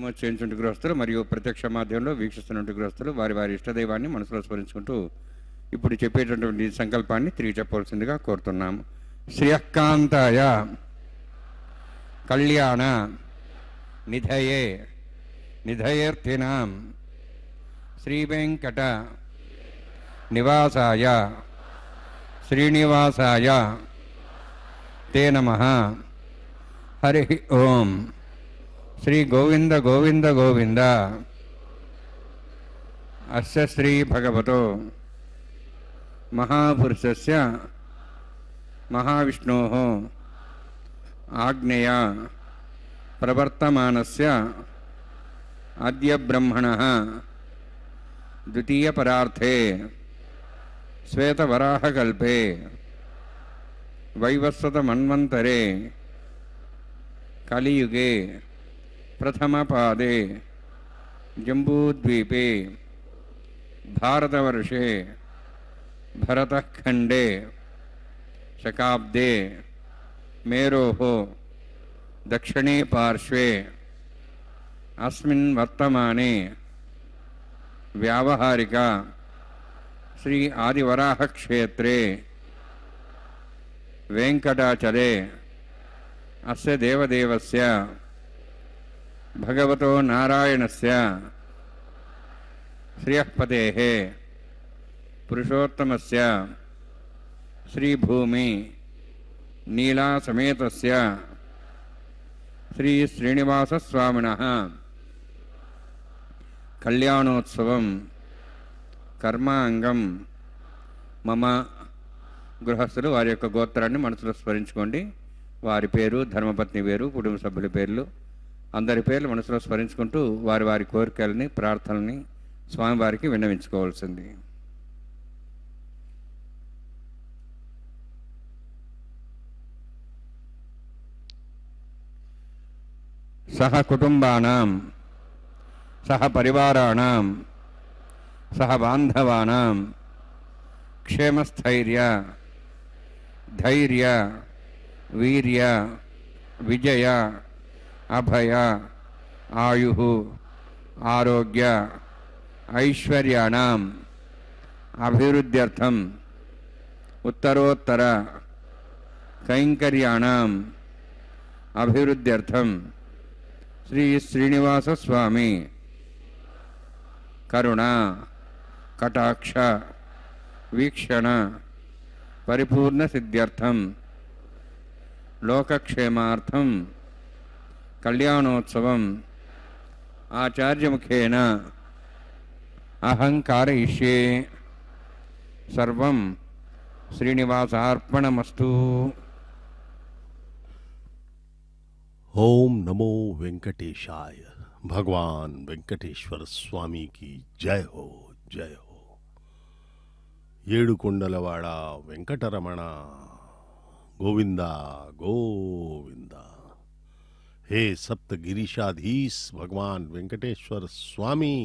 నమోదు గృహస్థులు మరియు ప్రత్యక్ష మాధ్యమంలో వీక్షిస్తున్న గృహస్థులు వారి వారి ఇష్టదైవాన్ని మనసులో స్మరించుకుంటూ ఇప్పుడు చెప్పేటటువంటి సంకల్పాన్ని తిరిగి చెప్పవలసిందిగా కోరుతున్నాము. శ్రియకాంతాయ కళ్యాణ నిధయే నిధయేర్థినాం శ్రీ వెంకట నివాసాయ శ్రీనివాసాయ తే నమః. హరి ఓం. శ్రీ గోవింద గోవింద గోవింద. అస్య శ్రీ భగవతో మహాపురుషస్య మహావిష్ణోః ఆజ్ఞయ ప్రవర్తమానస్య అద్య బ్రహ్మణః ద్వితీయ పరార్థే శ్వేతవరాహకల్పే వైవస్వత మన్వంతరే కలియుగే ప్రథమపాదే జంబూద్వీపే భారతవర్షే భరతఖండే శకాబ్దే మేరోః దక్షిణే పార్శ్వే అస్మిన్ వర్తమానే వ్యావహారిక శ్రీ ఆదివరాహ క్షేత్రే వెంకటాచలే అస్య దేవదేవస్య భగవతో నారాయణస్య శ్రియఃపతేః పురుషోత్తమస్య శ్రీభూమి నీలాసమేతస్య శ్రీ శ్రీనివాసస్వామినః కళ్యాణోత్సవం కర్మాంగం మమ. గృహస్థులు వారి యొక్క గోత్రాన్ని మనసులో స్మరించుకోండి. వారి పేరు, ధర్మపత్ని పేరు, కుటుంబ సభ్యుల పేర్లు, అందరి పేర్లు మనసులో స్మరించుకుంటూ వారి వారి కోరికల్ని, ప్రార్థనల్ని స్వామివారికి విన్నవించుకోవాల్సింది. సహ కుటుంబానాం సహ పరివారాణాం సహ బాంధవానాం క్షేమస్థైర్య ధైర్య వీర్య విజయ అభయ ఆయుః ఆరోగ్య ఐశ్వర్యాణం అభివృద్ధ్యర్థం ఉత్తరోత్తర కైంకర్యాణం అభివృద్ధ్యర్థం శ్రీ శ్రీనివాస స్వామి కరుణ కటాక్ష వీక్షణ పరిపూర్ణ సిద్ధ్యర్థం లోకక్షేమార్థం కళ్యాణోత్సవం ఆచార్యముఖేన అహం कारयिष्ये. సర్వం శ్రీనివాసార్పణమస్తు. ओम नमो वेंकटेशाय. भगवान वेंकटेश्वर स्वामी की जय हो, जय हो. ఏడుకొండలవాడ వెంకటరమణ गोविंदा गोविंदा. हे सप्तगिरीशाधीश भगवान वेंकटेश्वर स्वामी,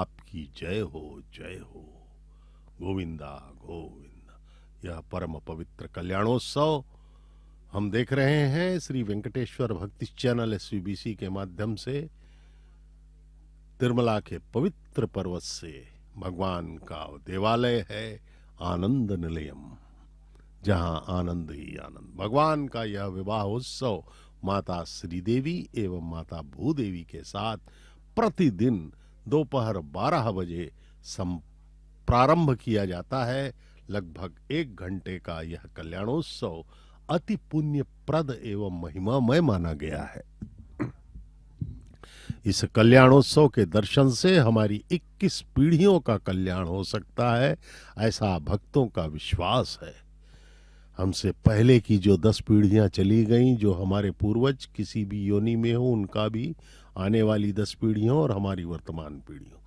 आपकी जय हो, जय हो. गोविंदा गोविंदा. यह परम पवित्र कल्याणोत्सव हम देख रहे हैं श्री वेंकटेश्वर भक्ति चैनल SVBC के माध्यम से. तिरुमला के पवित्र पर्वत से भगवान का देवालय है आनंद निलयम, जहां आनंद ही आनंद. भगवान का यह विवाह उत्सव माता श्रीदेवी एवं माता भूदेवी के साथ प्रतिदिन दोपहर 12 बजे प्रारंभ किया जाता है. लगभग 1 घंटे का यह कल्याणोत्सव अति पुण्यप्रद एवं महिमामय माना गया है. इस कल्याणोत्सव के दर्शन से हमारी 21 पीढ़ियों का कल्याण हो सकता है, ऐसा भक्तों का विश्वास है. हमसे पहले की जो 10 पीढ़ियां चली गईं, जो हमारे पूर्वज किसी भी योनि में हो, उनका भी आने वाली 10 पीढ़ियों और हमारी वर्तमान पीढ़ियों,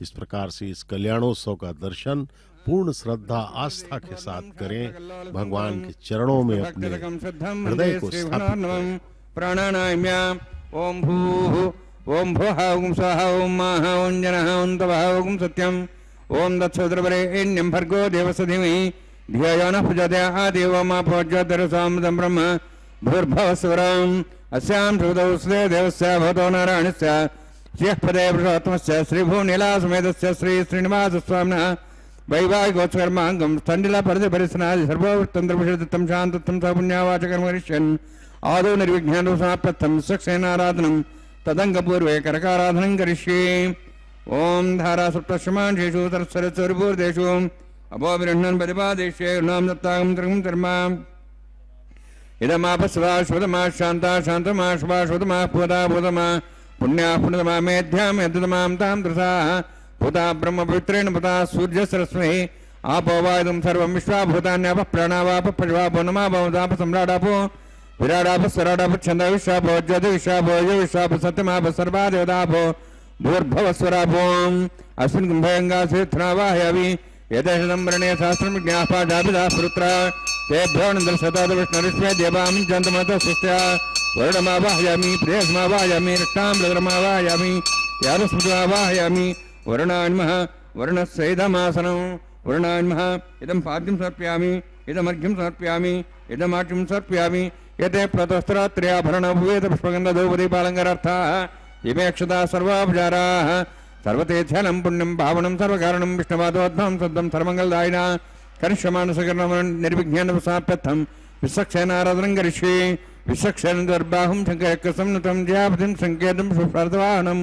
इस प्रकार से इस कल्याणोत्सव का दर्शन पूर्ण श्रद्धा आस्था के साथ करें. भगवान के चरणों में अपने हृदय को स्थापित करें. प्राणानाम्य ओम भूः ओम भुवः ओम स्वः ओम महः ओम जनः ओम तपः ओम सत्यम ओम दत्सोदरवरेण्यं भर्गो देवस्य धीमहि धियो नः प्रचोदयात् देवो मा प्रचोदयात् ब्रह्म भूर्भुवः स्वरम् अस्यां श्रुतौ देवस्य भवतो नारायणस्य श्रीयःपदे पुरुषोत्तमस्य श्रीभुवनीलासमेतस्य श्री श्रीनिवासस्वामिनः वैवाहिकोत्सकर्माङ्गं स्तण्डिलपरिधिपरिसनादि सर्वोत्तन्त्रपुषितं शान्तत्वं सपुण्यावाचकर्मरिष्यन् आदौ निर्विघ्नेन समाप्तं सक्षेनाराधनं तदङ्गपूर्वे करकाराधनं करिष्ये। ओम धारा सप्तशमांशेषु सरस्वरचोर्भूर्देषु अपोविरह्णन् प्रतिपादेष्ये नाम दत्तागं त्रिगं कर्मा इदमापस्वा श्वतमा शान्ता शान्तमा श्वा श्वतमा पूता पूतमा पुण्या पुण्यतमा मेध्या मेध्यतमां तां दृशाः भूता ब्रह्मपवित्रेण पुता सूर्यसरस्वती आपो वायुं सर्वं विश्वाभूतान्यापः प्राणावापः पशवापो नमापो सम्राडापो विराडापः स्वराडापः छन्दः विश्वापो ज्योतिविश्वापो योविश्वापो सत्यमापः सर्वादेवतापो भूर्भवस्वरापोम अस्मिन् कुम्भयङ्गासेथनावाहयामि यदेशदम्बरणे सहस्रमिज्ञापाजाभिधा पुरुत्रा तेभ्यो नन्दर्शताद विष्णुरिष्मे देवां जन्तमतः सुस्त्या वरुणमावाहयामि प्रेयसमावाहयामि रक्ताम्बरमावाहयामि यारस्मृतमावाहयामि वरुणान्मः वरुणस्यैदमासनं वरुणान्मः इदं पाद्यं समर्पयामि इदमर्घ्यं समर्पयामि इदमाट्यं समर्पयामि यते प्रतस्त्रात्र्याभरणभूवेत पुष्पगन्धधूपदीपालङ्कारार्थाः इमे अक्षता सर्वापचाराः सर्वतीर्थ्यानं पुण्यं पावनं सर्वकारणं विष्णुवादोद्भवं सद्दं सर्वमङ्गलदायिना करिष्यमानसकर्णं निर्विघ्नेन समाप्यर्थं विश्वक्षेनाराधनं करिष्ये। विश्वक्षेन दर्बाहुं शङ्करक्कसंनुतं जयापतिं सङ्केतं सुप्रार्थवाहनं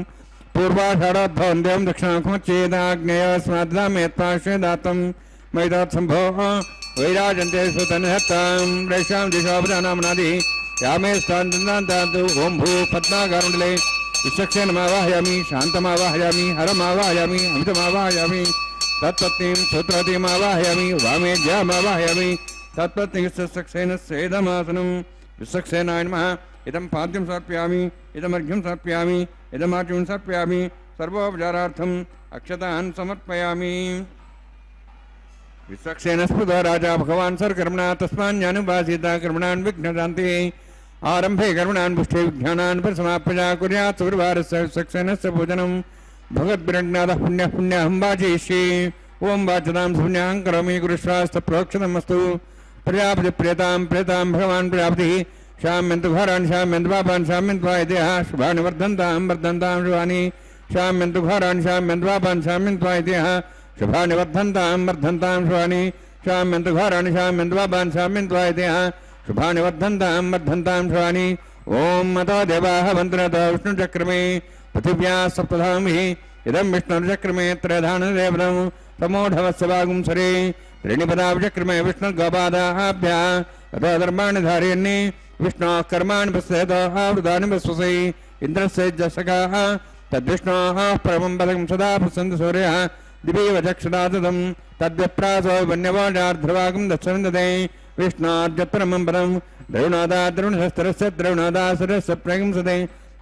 पूर्वाषाढोद्भवं देवं दक्षिणाख्मच्चेदाग्नेयस्माद्दामेत्पाश्वेदातं मैदात्सम्भोः वैराजन्ते सुतनहत्तां रैषां दिशापदानामनादि यामे स्थान्तु ओं भू पद्माकारमण्डले विश्वक्षेनमावाहयामि शान्तमावाहयामि हरमावाहयामि अमितमावाहयामि तत्पत्नीं सूत्रवतीमावाहयामि वामेज्यामावाहयामि तत्पत्नीं विश्वक्षेनस्येदमासनं विश्वक्षेनाय नमः। इदं पाद्यं समर्पयामि इदमर्घ्यं समर्पयामि इदमाट्यं समर्पयामि सर्वोपचारार्थम् अक्षतान् समर्पयामि। विश्वक्षेनस्पृतो राजा भगवान् सर्वकर्मणा तस्मान्यानुभासीता कर्मणान् विघ्नशान्ति आरंभे कर्मणान् पुष्टे विज्ञानान् परिसमाप्य कुर्यात् सुगुरुवारस्य विश्वक्षेनस्य पूजनं भगवद्विरण्यनाथः पुण्यः पुण्यहं वाचयिष्ये। ओं वाचतां पुण्यां करोमि गुरुश्वास्तप्रोक्षतमस्तु। प्रजापति प्रेतां प्रेतां भगवान् प्रजापतिः शाम्यन्तु घोरान् शाम्यन्तु पापान् शाम्यन्त्वा इतिः शुभानि वर्धन्तां वर्धन्तां शुभानि शाम्यन्तु घोरान् शाम्यन्तु पापान् शाम्यन्त्वा इतिः शुभानि वर्धन्तां वर्धन्तां शुभानि शाम्यन्तु घोराणि शाम्यन्तु पापान् शाम्यन्त्वा इतिः शुभानि वर्धन्तां वर्धन्तां शुभानि। ओं मतो देवाः वन्दनतो विष्णुचक्रमे पृथिव्याः सप्तधामिः इदं विष्णुचक्रमे त्रयधानदेवतं तमोढवस्य वागुंसरे त्रीणिपदाचक्रमे विष्णुर्गोपादाभ्यः ततो धर्माणि धारयन्नि विष्णोः कर्माणि पश्यतः वृदानि पश्यसि इन्द्रस्य जसकाः तद्विष्णोः परमं पदं सदा पश्यन्ति सूर्यः दिवीव चक्षुदाततं तद्विप्रासो वन्यवाजार्ध्रवागं दक्षिणदते विष्णोर्जपरमं पदं द्रविणोदा द्रविणशस्त्रस्य द्रविणोदासुरस्य प्रगंसते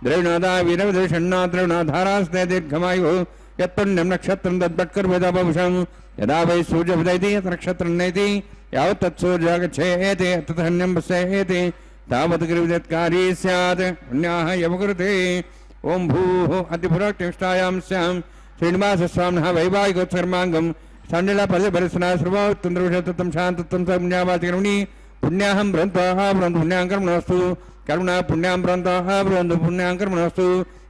द्रविणोदा वीरविदुषण्णो द्रविणोधारास्ते दीर्घमायुः यत्पुण्यं नक्षत्रं तद्भट्कर्वेदपपुषं यदा वै सूर्यमुदयति यत् नक्षत्रं नयति यावत् तत्सूर्यः गच्छेति तदन्यं पश्येति तावत् गिरिविदत्कारी स्यात् पुण्याः यवकुरुते। ओं भूः अतिपुरोक्तिष्ठायां स्यां श्रीनिवासस्वामिनः वैवाहिकोत्सर्माङ्गं सण्डिलपरिसना सर्वोत्तन्द्रविषयत्वं शान्तत्वं पुण्यावाचकर्मणि पुण्याहं ब्रह्मः ब्रह्म पुण्यां कर्मणोऽस्तु करुणा पुण्यां ब्रह्मः ब्रह्म पुण्यां कर्मणोऽस्तु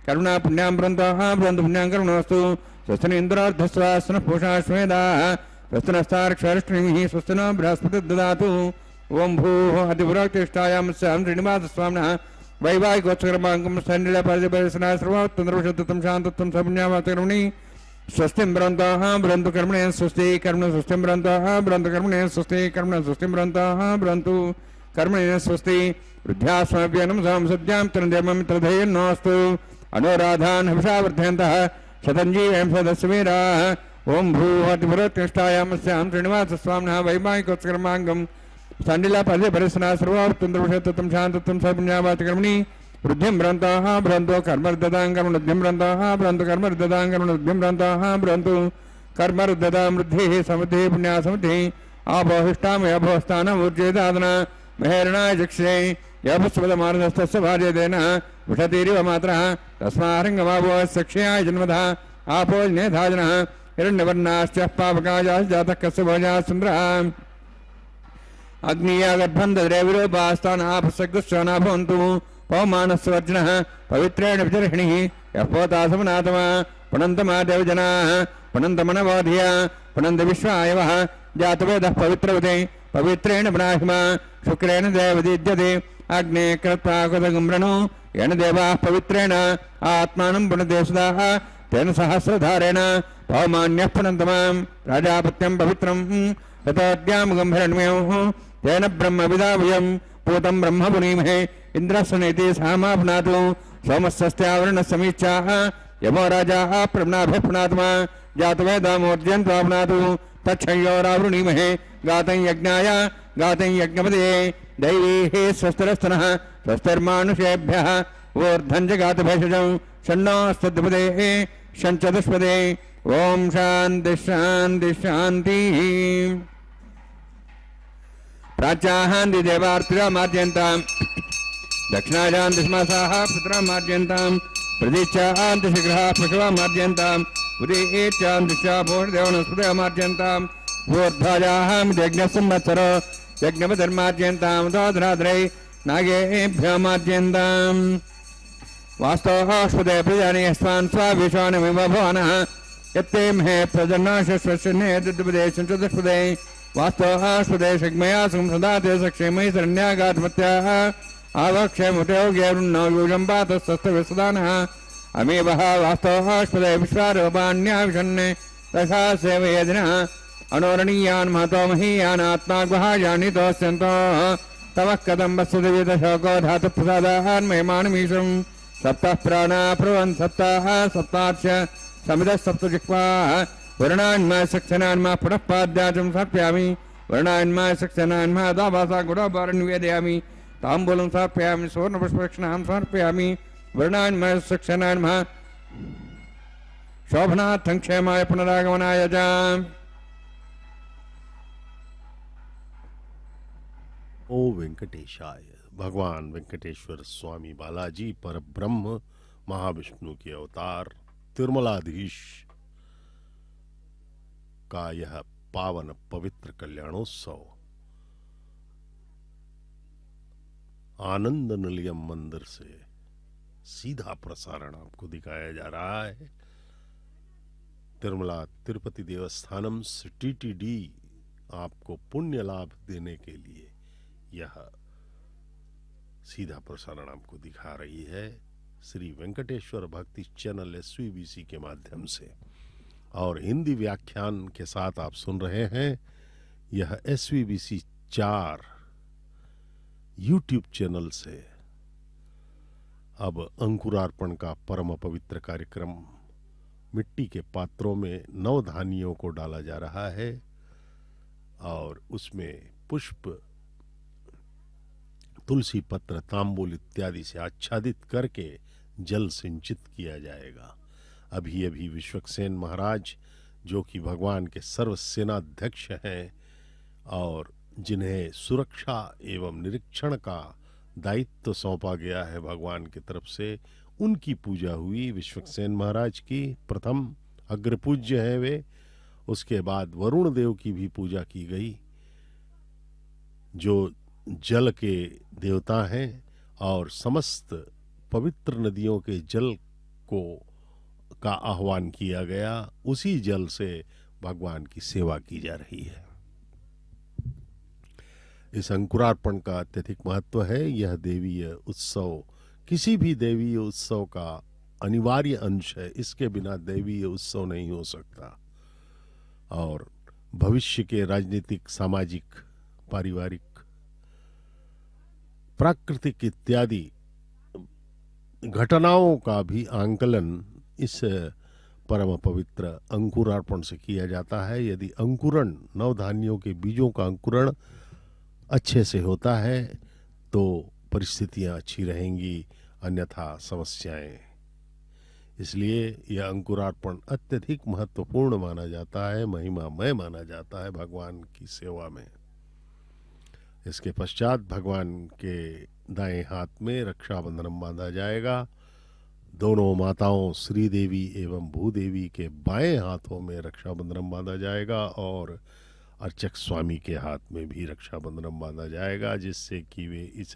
करुणा पुण्यां ब्रह्मः ब्रह्म पुण्यां कर्मणोऽस्तु। स्वस्तिन इन्द्रार्धस्वास्न पूषाश्वेदाः स्वस्तिनस्तार्क्षरिष्णिः स्वस्तिन बृहस्पति ददातु। ओं भूः अतिपुरोक्तिष्ठायां स्यां श्रीनिवासस्वामिनः वैवाहिकोत्सर्माङ्गं सण्डिलपरिसना सर्वोत्तन्द्रविषयत्वं शान्तत्वं पुण्यावाचकर्मणि स्वस्तिं ब्रह्मः ब्रह्म कर्मणे स्वस्ति कर्मण स्वस्तिं ब्रह्मः ब्रह्म कर्मणे स्वस्ति कर्मण स्वस्तिं ब्रह्मः ब्रह्म कर्मणे स्वस्ति। वृद्ध्यास्मभ्यनं सद्यां तृणदेवमित्रधेयन्नोऽस्तु अनुराधान् हविषा वर्धयन्तः शतञ्जीवं सदस्य वीराः। ओं भूः अतिपुरोत्तिष्ठायां स्यां श्रीनिवासस्वामिनः वैवाहिकोत्सर्माङ्गं सण्डिलपरिसना सर्वोत्तन्द्रविषयत्वं शान्तत्वं पुण्यावाचकर्मणि वृद्धिं ब्रह्मः ब्रह्मो कर्मरुद्धतां कर्मणुद्धिं ब्रह्मः ब्रह्म कर्मरुद्धतां कर्मणुद्धिं ब्रह्मः ब्रह्म कर्मरुद्धतां वृद्धिः समृद्धिः पुण्या समृद्धिः आपोहिष्टामयभोस्थानम् ऊर्जेदादना महेरणाय चक्षे यभस्वदमानस्तस्य भार्यतेन विषतीरिव मात्रः तस्मारङ्गमावोऽस्यक्षयाय जन्मतः आपोजनेधाजनः हिरण्यवर्णाश्च पावकायाश्च जातः कस्य भोजाः सुन्दरः अग्निया गर्भं दद्रे विरूपास्तान् आपसग्गुश्चना भवन्तु पवमानस्वर्जनः पवित्रेण विचर्षणिः यः पोतासमनातमा पुनन्तमा देवजनाः पुनन्तमनवोधिया पुनन्त विश्वायवः जातवेदः पवित्रवते पवित्रेण ब्राह्मा शुक्रेण देवदीद्यते अग्ने कृत्वाकुतगुम्रणो येन देवाः पवित्रेण आत्मानं पुनते सुधाः तेन सहस्रधारेण पवमान्यः पुनन्तमां राजापत्यं पवित्रं ततोद्यामगम्भीरण्यं तेन ब्रह्मविदावयं पूतं ब्रह्म पुनीमहे इन्द्रस्वनेति सामा पुनातु सोमस्यस्त्यावरणसमीक्षाः यमो राजाः प्रम्नाभः पुनात्मा जातवेदामोर्जन्त्वा पुनातु तच्छयोरावृणीमहे गातं यज्ञाय गातं यज्ञपदये दैवीः स्वस्तिरस्तनः स्वस्तिर्मानुषेभ्यः ऊर्ध्वं च गातभेषजं षण्णोस्तद्पदेः षञ्चतुष्पदे ॐ शान्तिः शान्तिः शान्तिः प्राच्याहान्ति देवार्तिरामाद्यन्ताम् दक्षिणायान्ति स्मासाः पुत्रामाद्यन्ताम् प्रदीच्यान्ति शीघ्रः पशुवामाद्यन्ताम् उदीच्यान्ति शापोषदेवनस्पतिमाद्यन्ताम् ऊर्ध्वायाहं यज्ञसंवत्सरो यज्ञपतिर्माद्यन्ताम् तोद्राद्रै नागेभ्योमाद्यन्ताम् वास्तवस्पदे प्रजानि यस्मान् स्वाविश्वानमिव भुवनः यत्ते महे प्रजन्नाशस्वशन्ये दुद्पदे चतुष्पदे वास्तवस्पदे शग्मया संसदाते सक्षेमयि शरण्यागात्मत्याः आवक्षेमुटयोग्यवृन्नो यूजं पातस्तस्तविसदानः अमीवः वास्तवस्पदे विश्वारूपाण्याविशन्ने तथा सेवयेदिनः अनोरणीयान् महतो महीयान् आत्माग्वहायानि तोस्यन्तो तवः कथं वस्तुदिविदशोको धातुप्रसादान् महिमानमीशम् सप्तः प्राणा प्रवन् सप्ताः सप्ताच्च समिदः सप्तजिह्वाः वर्णान्मा सक्सेनान्मा पुनः पाद्याचं समर्पयामि वर्णान्मा सक्सेनान्मा दाभासा गुडाभारं निवेदयामि ताम्बूलं समर्पयामि सुवर्णपुष्परक्षणां समर्पयामि वर्णान्मा सक्सेनान्मा शोभनार्थं क्षेमाय पुनरागमनाय च ओ वेंकटेशाय। भगवान वेंकटेश्वर स्वामी बालाजी पर ब्रह्म महाविष्णु के अवतार तिरुमलाधीश का यह पावन पवित्र कल्याणोत्सव आनंद निलयम मंदिर से सीधा प्रसारण आपको दिखाया जा रहा है। तिरुमला तिरुपति देवस्थानम से टीटीडी आपको पुण्य लाभ देने के लिए यह सीधा प्रसारण आपको दिखा रही है श्री वेंकटेश्वर भक्ति चैनल SVBC के माध्यम से, और हिंदी व्याख्यान के साथ आप सुन रहे हैं यह SVBC 4 YouTube चैनल से। अब अंकुरार्पण का परम पवित्र कार्यक्रम मिट्टी के पात्रों में नवधानियों को डाला जा रहा है और उसमें पुष्प, तुलसी पत्र, तांबूल इत्यादि से आच्छादित करके जल सिंचित किया जाएगा। अभी अभी विश्वक्सेन महाराज, जो कि भगवान के सर्व सेनाध्यक्ष हैं और जिन्हें सुरक्षा एवं निरीक्षण का दायित्व सौंपा गया है भगवान की तरफ से, उनकी पूजा हुई। विश्वक्सेन महाराज की प्रथम अग्रपूज्य है वे। उसके बाद वरुण देव की भी पूजा की गई, जो जल के देवता हैं, और समस्त पवित्र नदियों के जल को का आह्वान किया गया। उसी जल से भगवान की सेवा की जा रही है। इस अंकुरार्पण का अत्यधिक महत्व है। यह देवीय उत्सव किसी भी देवीय उत्सव का अनिवार्य अंश है। इसके बिना देवीय उत्सव नहीं हो सकता। और भविष्य के राजनीतिक, सामाजिक, पारिवारिक, प्राकृतिक इत्यादि घटनाओं का भी आंकलन इस परम पवित्र अंकुरार्पण से किया जाता है। यदि अंकुरण, नवधान्यों के बीजों का अंकुरण अच्छे से होता है तो परिस्थितियां अच्छी रहेंगी, अन्यथा समस्याएं। इसलिए यह अंकुरार्पण अत्यधिक महत्वपूर्ण माना जाता है, महिमामय माना जाता है भगवान की सेवा में। इसके पश्चात भगवान के दाएं हाथ में रक्षाबंधन बांधा जाएगा। दोनों माताओं श्रीदेवी एवं भूदेवी के बाएं हाथों में रक्षाबंधन बांधा जाएगा और अर्चक स्वामी के हाथ में भी रक्षाबंधन बांधा जाएगा, जिससे कि वे इस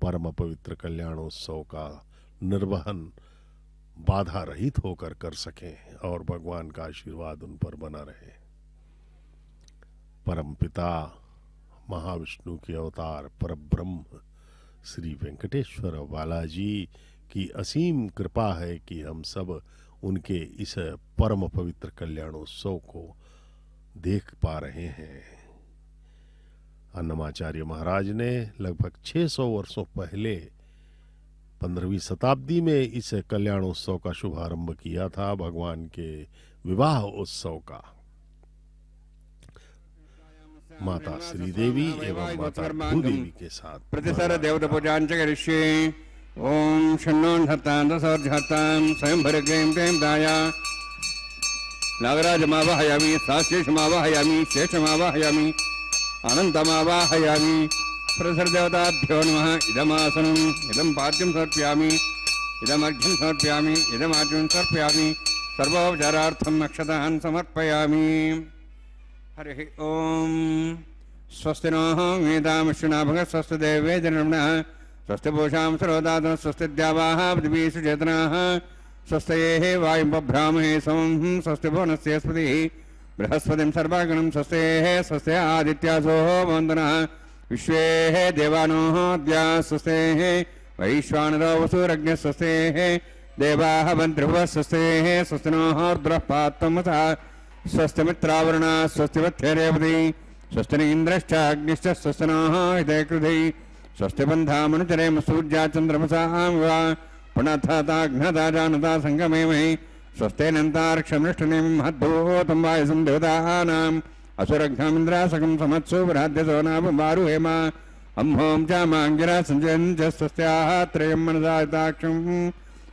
परम पवित्र कल्याणोत्सव का निर्वहन बाधा रहित होकर कर सकें और भगवान का आशीर्वाद उन पर बना रहे। परम पिता महाविष्णु के अवतार परब्रह्म श्री वेंकटेश्वर बालाजी की असीम कृपा है कि हम सब उनके इस परम पवित्र कल्याणोत्सव को देख पा रहे हैं। अन्नमाचार्य महाराज ने लगभग 600 वर्षों पहले 15वीं शताब्दी में इस कल्याणोत्सव का शुभारंभ किया था, भगवान के विवाह उत्सव का। माता श्रीदेवी एवं माता भूदेवी के साथ प्रतिसर देवता पूजांच करिष्ये। ओम शन्नो धत्तां स्वयं भर क्लीं क्लीं दाया नागराजमावाहयामि साशेषमावाहयामि शेषमावाहयामि अनन्तमावाहयामि। प्रतिसर देवताभ्यो नमः। इदमासनम् इदं पाद्यं समर्पयामि इदमर्घ्यं समर्पयामि इदमार्घ्यं समर्पयामि सर्वोपचारार्थं अक्षतान् समर्पयामि। हरिः ओम। स्वस्ति नः वेदामश्विना भगत् स्वस्ति देवे जनमनः स्वस्ति पूषां सरोदातः स्वस्ति द्यावाः पृथिवी सुचेतनाः स्वस्ति वायुं बभ्रामहे सोमं स्वस्ति भुवनस्य स्पतिः बृहस्पतिं सर्वागणं स्वस्ति स्वस्ति आदित्यासो वन्दनः विश्वे देवानो अद्या स्वस्ति वैश्वानरो वसुरज्ञ स्वस्ति देवाः बन्ध्रुवः स्वस्ति स्वस्ति नः रुद्रः पात्वमसः स्वस्ति मित्रावरुणा स्वस्ति वत्थेरेवती स्वस्ति न इंद्रश्च अग्निश्च स्वस्ति नः हिते कृधि स्वस्ति बन्धामनुचरेम सूर्या चन्द्रमसां वा पुनथाताघ्नता जानता संगमे महि स्वस्तेनन्तार्क्षमृष्टनेम महद्भूतं वायुसं देवतानाम् असुरघ्नमिन्द्रासकं समत्सु बृहद्यसो नाम मारुहेमा अम्हों च माङ्गिरा सञ्जयन् च स्वस्याः त्रयं मनसायताक्षं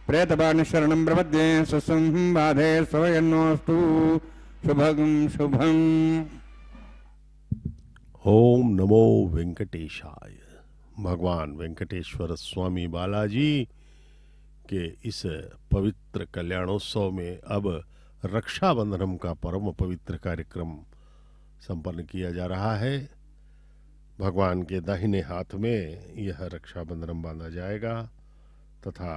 प्रेतपाणिशरणं प्रपद्ये स्वस्तं बाधे स्वयन्नोऽस्तु शुभगं शुभं। ओम नमो वेंकटेशाय। भगवान वेंकटेश्वर स्वामी बालाजी के इस पवित्र कल्याणोत्सव में अब रक्षाबंधनम का परम पवित्र कार्यक्रम संपन्न किया जा रहा है। भगवान के दाहिने हाथ में यह रक्षाबंधनम बांधा जाएगा तथा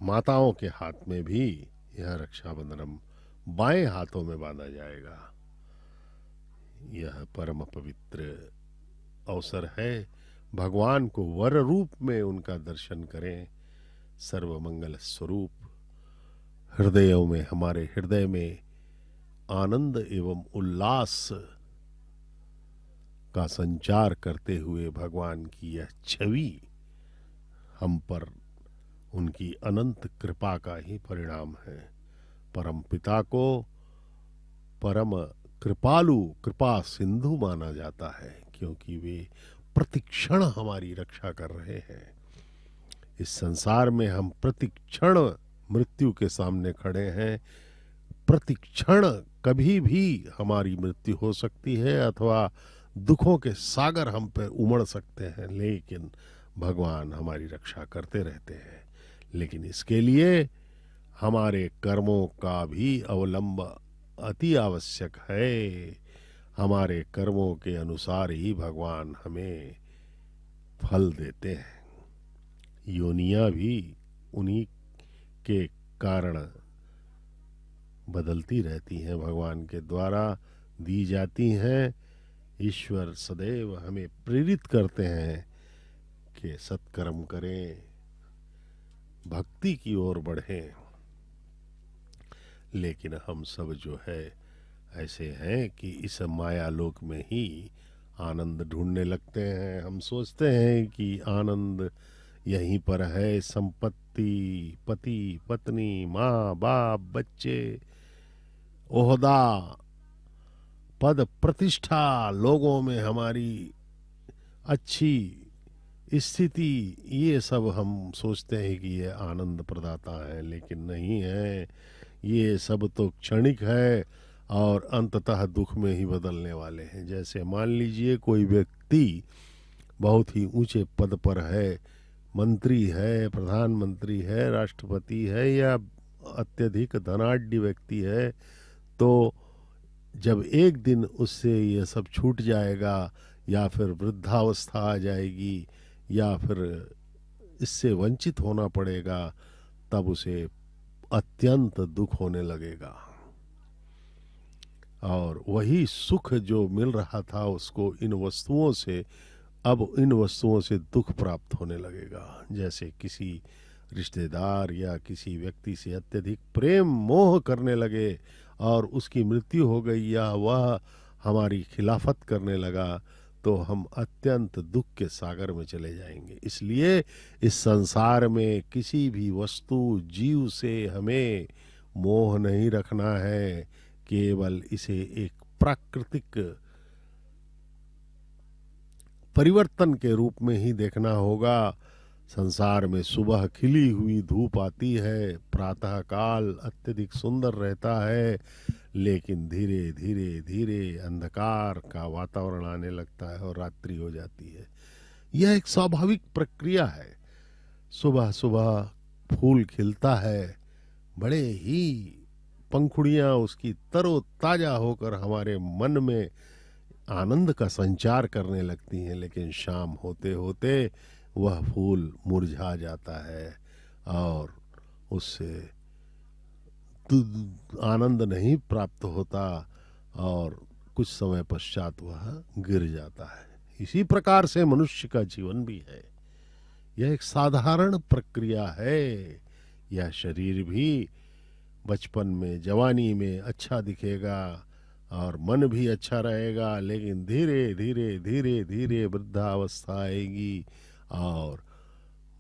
माताओं के हाथ में भी यह रक्षाबंधनम बाएं हाथों में बांधा जाएगा। यह परम पवित्र अवसर है। भगवान को वर रूप में उनका दर्शन करें। सर्वमंगल स्वरूप हृदयों में, हमारे हृदय में आनंद एवं उल्लास का संचार करते हुए भगवान की यह छवि हम पर उनकी अनंत कृपा का ही परिणाम है। परम पिता को परम कृपालु, कृपा सिंधु माना जाता है क्योंकि वे प्रतिक्षण हमारी रक्षा कर रहे हैं। इस संसार में हम प्रतिक्षण मृत्यु के सामने खड़े हैं। प्रतिक्षण कभी भी हमारी मृत्यु हो सकती है अथवा दुखों के सागर हम पे उमड़ सकते हैं, लेकिन भगवान हमारी रक्षा करते रहते हैं। लेकिन इसके लिए हमारे कर्मों का भी अवलंब अति आवश्यक है। हमारे कर्मों के अनुसार ही भगवान हमें फल देते हैं। योनियां भी उन्हीं के कारण बदलती रहती हैं, भगवान के द्वारा दी जाती हैं। ईश्वर सदैव हमें प्रेरित करते हैं कि सत्कर्म करें, भक्ति की ओर बढ़ें। लेकिन हम सब जो है ऐसे हैं कि इस माया लोक में ही आनंद ढूंढने लगते हैं। हम सोचते हैं कि आनंद यहीं पर है। संपत्ति, पति पत्नी, माँ बाप, बच्चे, ओहदा, पद प्रतिष्ठा, लोगों में हमारी अच्छी स्थिति, ये सब हम सोचते हैं कि ये आनंद प्रदाता है, लेकिन नहीं है। ये सब तो क्षणिक है और अंततः दुख में ही बदलने वाले हैं। जैसे मान लीजिए कोई व्यक्ति बहुत ही ऊंचे पद पर है, मंत्री है, प्रधानमंत्री है, राष्ट्रपति है या अत्यधिक धनाढ्य व्यक्ति है, तो जब एक दिन उससे ये सब छूट जाएगा या फिर वृद्धावस्था आ जाएगी या फिर इससे वंचित होना पड़ेगा, तब उसे अत्यंत दुख होने लगेगा। और वही सुख जो मिल रहा था उसको इन वस्तुओं से, अब इन वस्तुओं से दुख प्राप्त होने लगेगा। जैसे किसी रिश्तेदार या किसी व्यक्ति से अत्यधिक प्रेम मोह करने लगे और उसकी मृत्यु हो गई या वह हमारी खिलाफत करने लगा, तो हम अत्यंत दुख के सागर में चले जाएंगे। इसलिए इस संसार में किसी भी वस्तु जीव से हमें मोह नहीं रखना है, केवल इसे एक प्राकृतिक परिवर्तन के रूप में ही देखना होगा। संसार में सुबह खिली हुई धूप आती है, प्रातः काल अत्यधिक सुंदर रहता है, लेकिन धीरे धीरे धीरे अंधकार का वातावरण आने लगता है और रात्रि हो जाती है। यह एक स्वाभाविक प्रक्रिया है। सुबह सुबह फूल खिलता है, बड़े ही पंखुड़ियां उसकी तरोताजा होकर हमारे मन में आनंद का संचार करने लगती हैं, लेकिन शाम होते होते वह फूल मुरझा जाता है और उससे आनंद नहीं प्राप्त होता और कुछ समय पश्चात वह गिर जाता है। इसी प्रकार से मनुष्य का जीवन भी है। यह एक साधारण प्रक्रिया है। यह शरीर भी बचपन में, जवानी में अच्छा दिखेगा और मन भी अच्छा रहेगा, लेकिन धीरे धीरे धीरे धीरे वृद्धावस्था आएगी और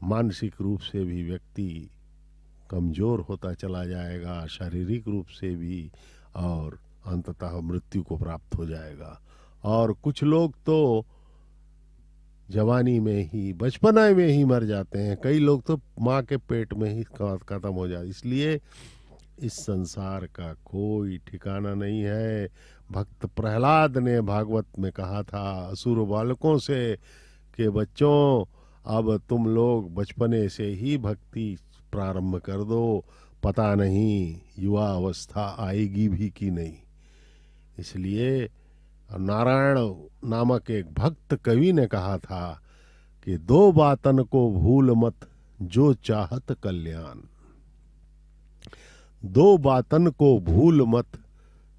मानसिक रूप से भी व्यक्ति कमजोर होता चला जाएगा, शारीरिक रूप से भी, और अंततः मृत्यु को प्राप्त हो जाएगा। और कुछ लोग तो जवानी में ही, बचपना में ही मर जाते हैं। कई लोग तो माँ के पेट में ही खत्म हो जाते। इसलिए इस संसार का कोई ठिकाना नहीं है। भक्त प्रहलाद ने भागवत में कहा था असुर बालकों से कि बच्चों, अब तुम लोग बचपने से ही भक्ति प्रारंभ कर दो, पता नहीं युवा अवस्था आएगी भी कि नहीं। इसलिए नारायण नामक एक भक्त कवि ने कहा था कि दो बातन को भूल मत जो चाहत कल्याण, दो बातन को भूल मत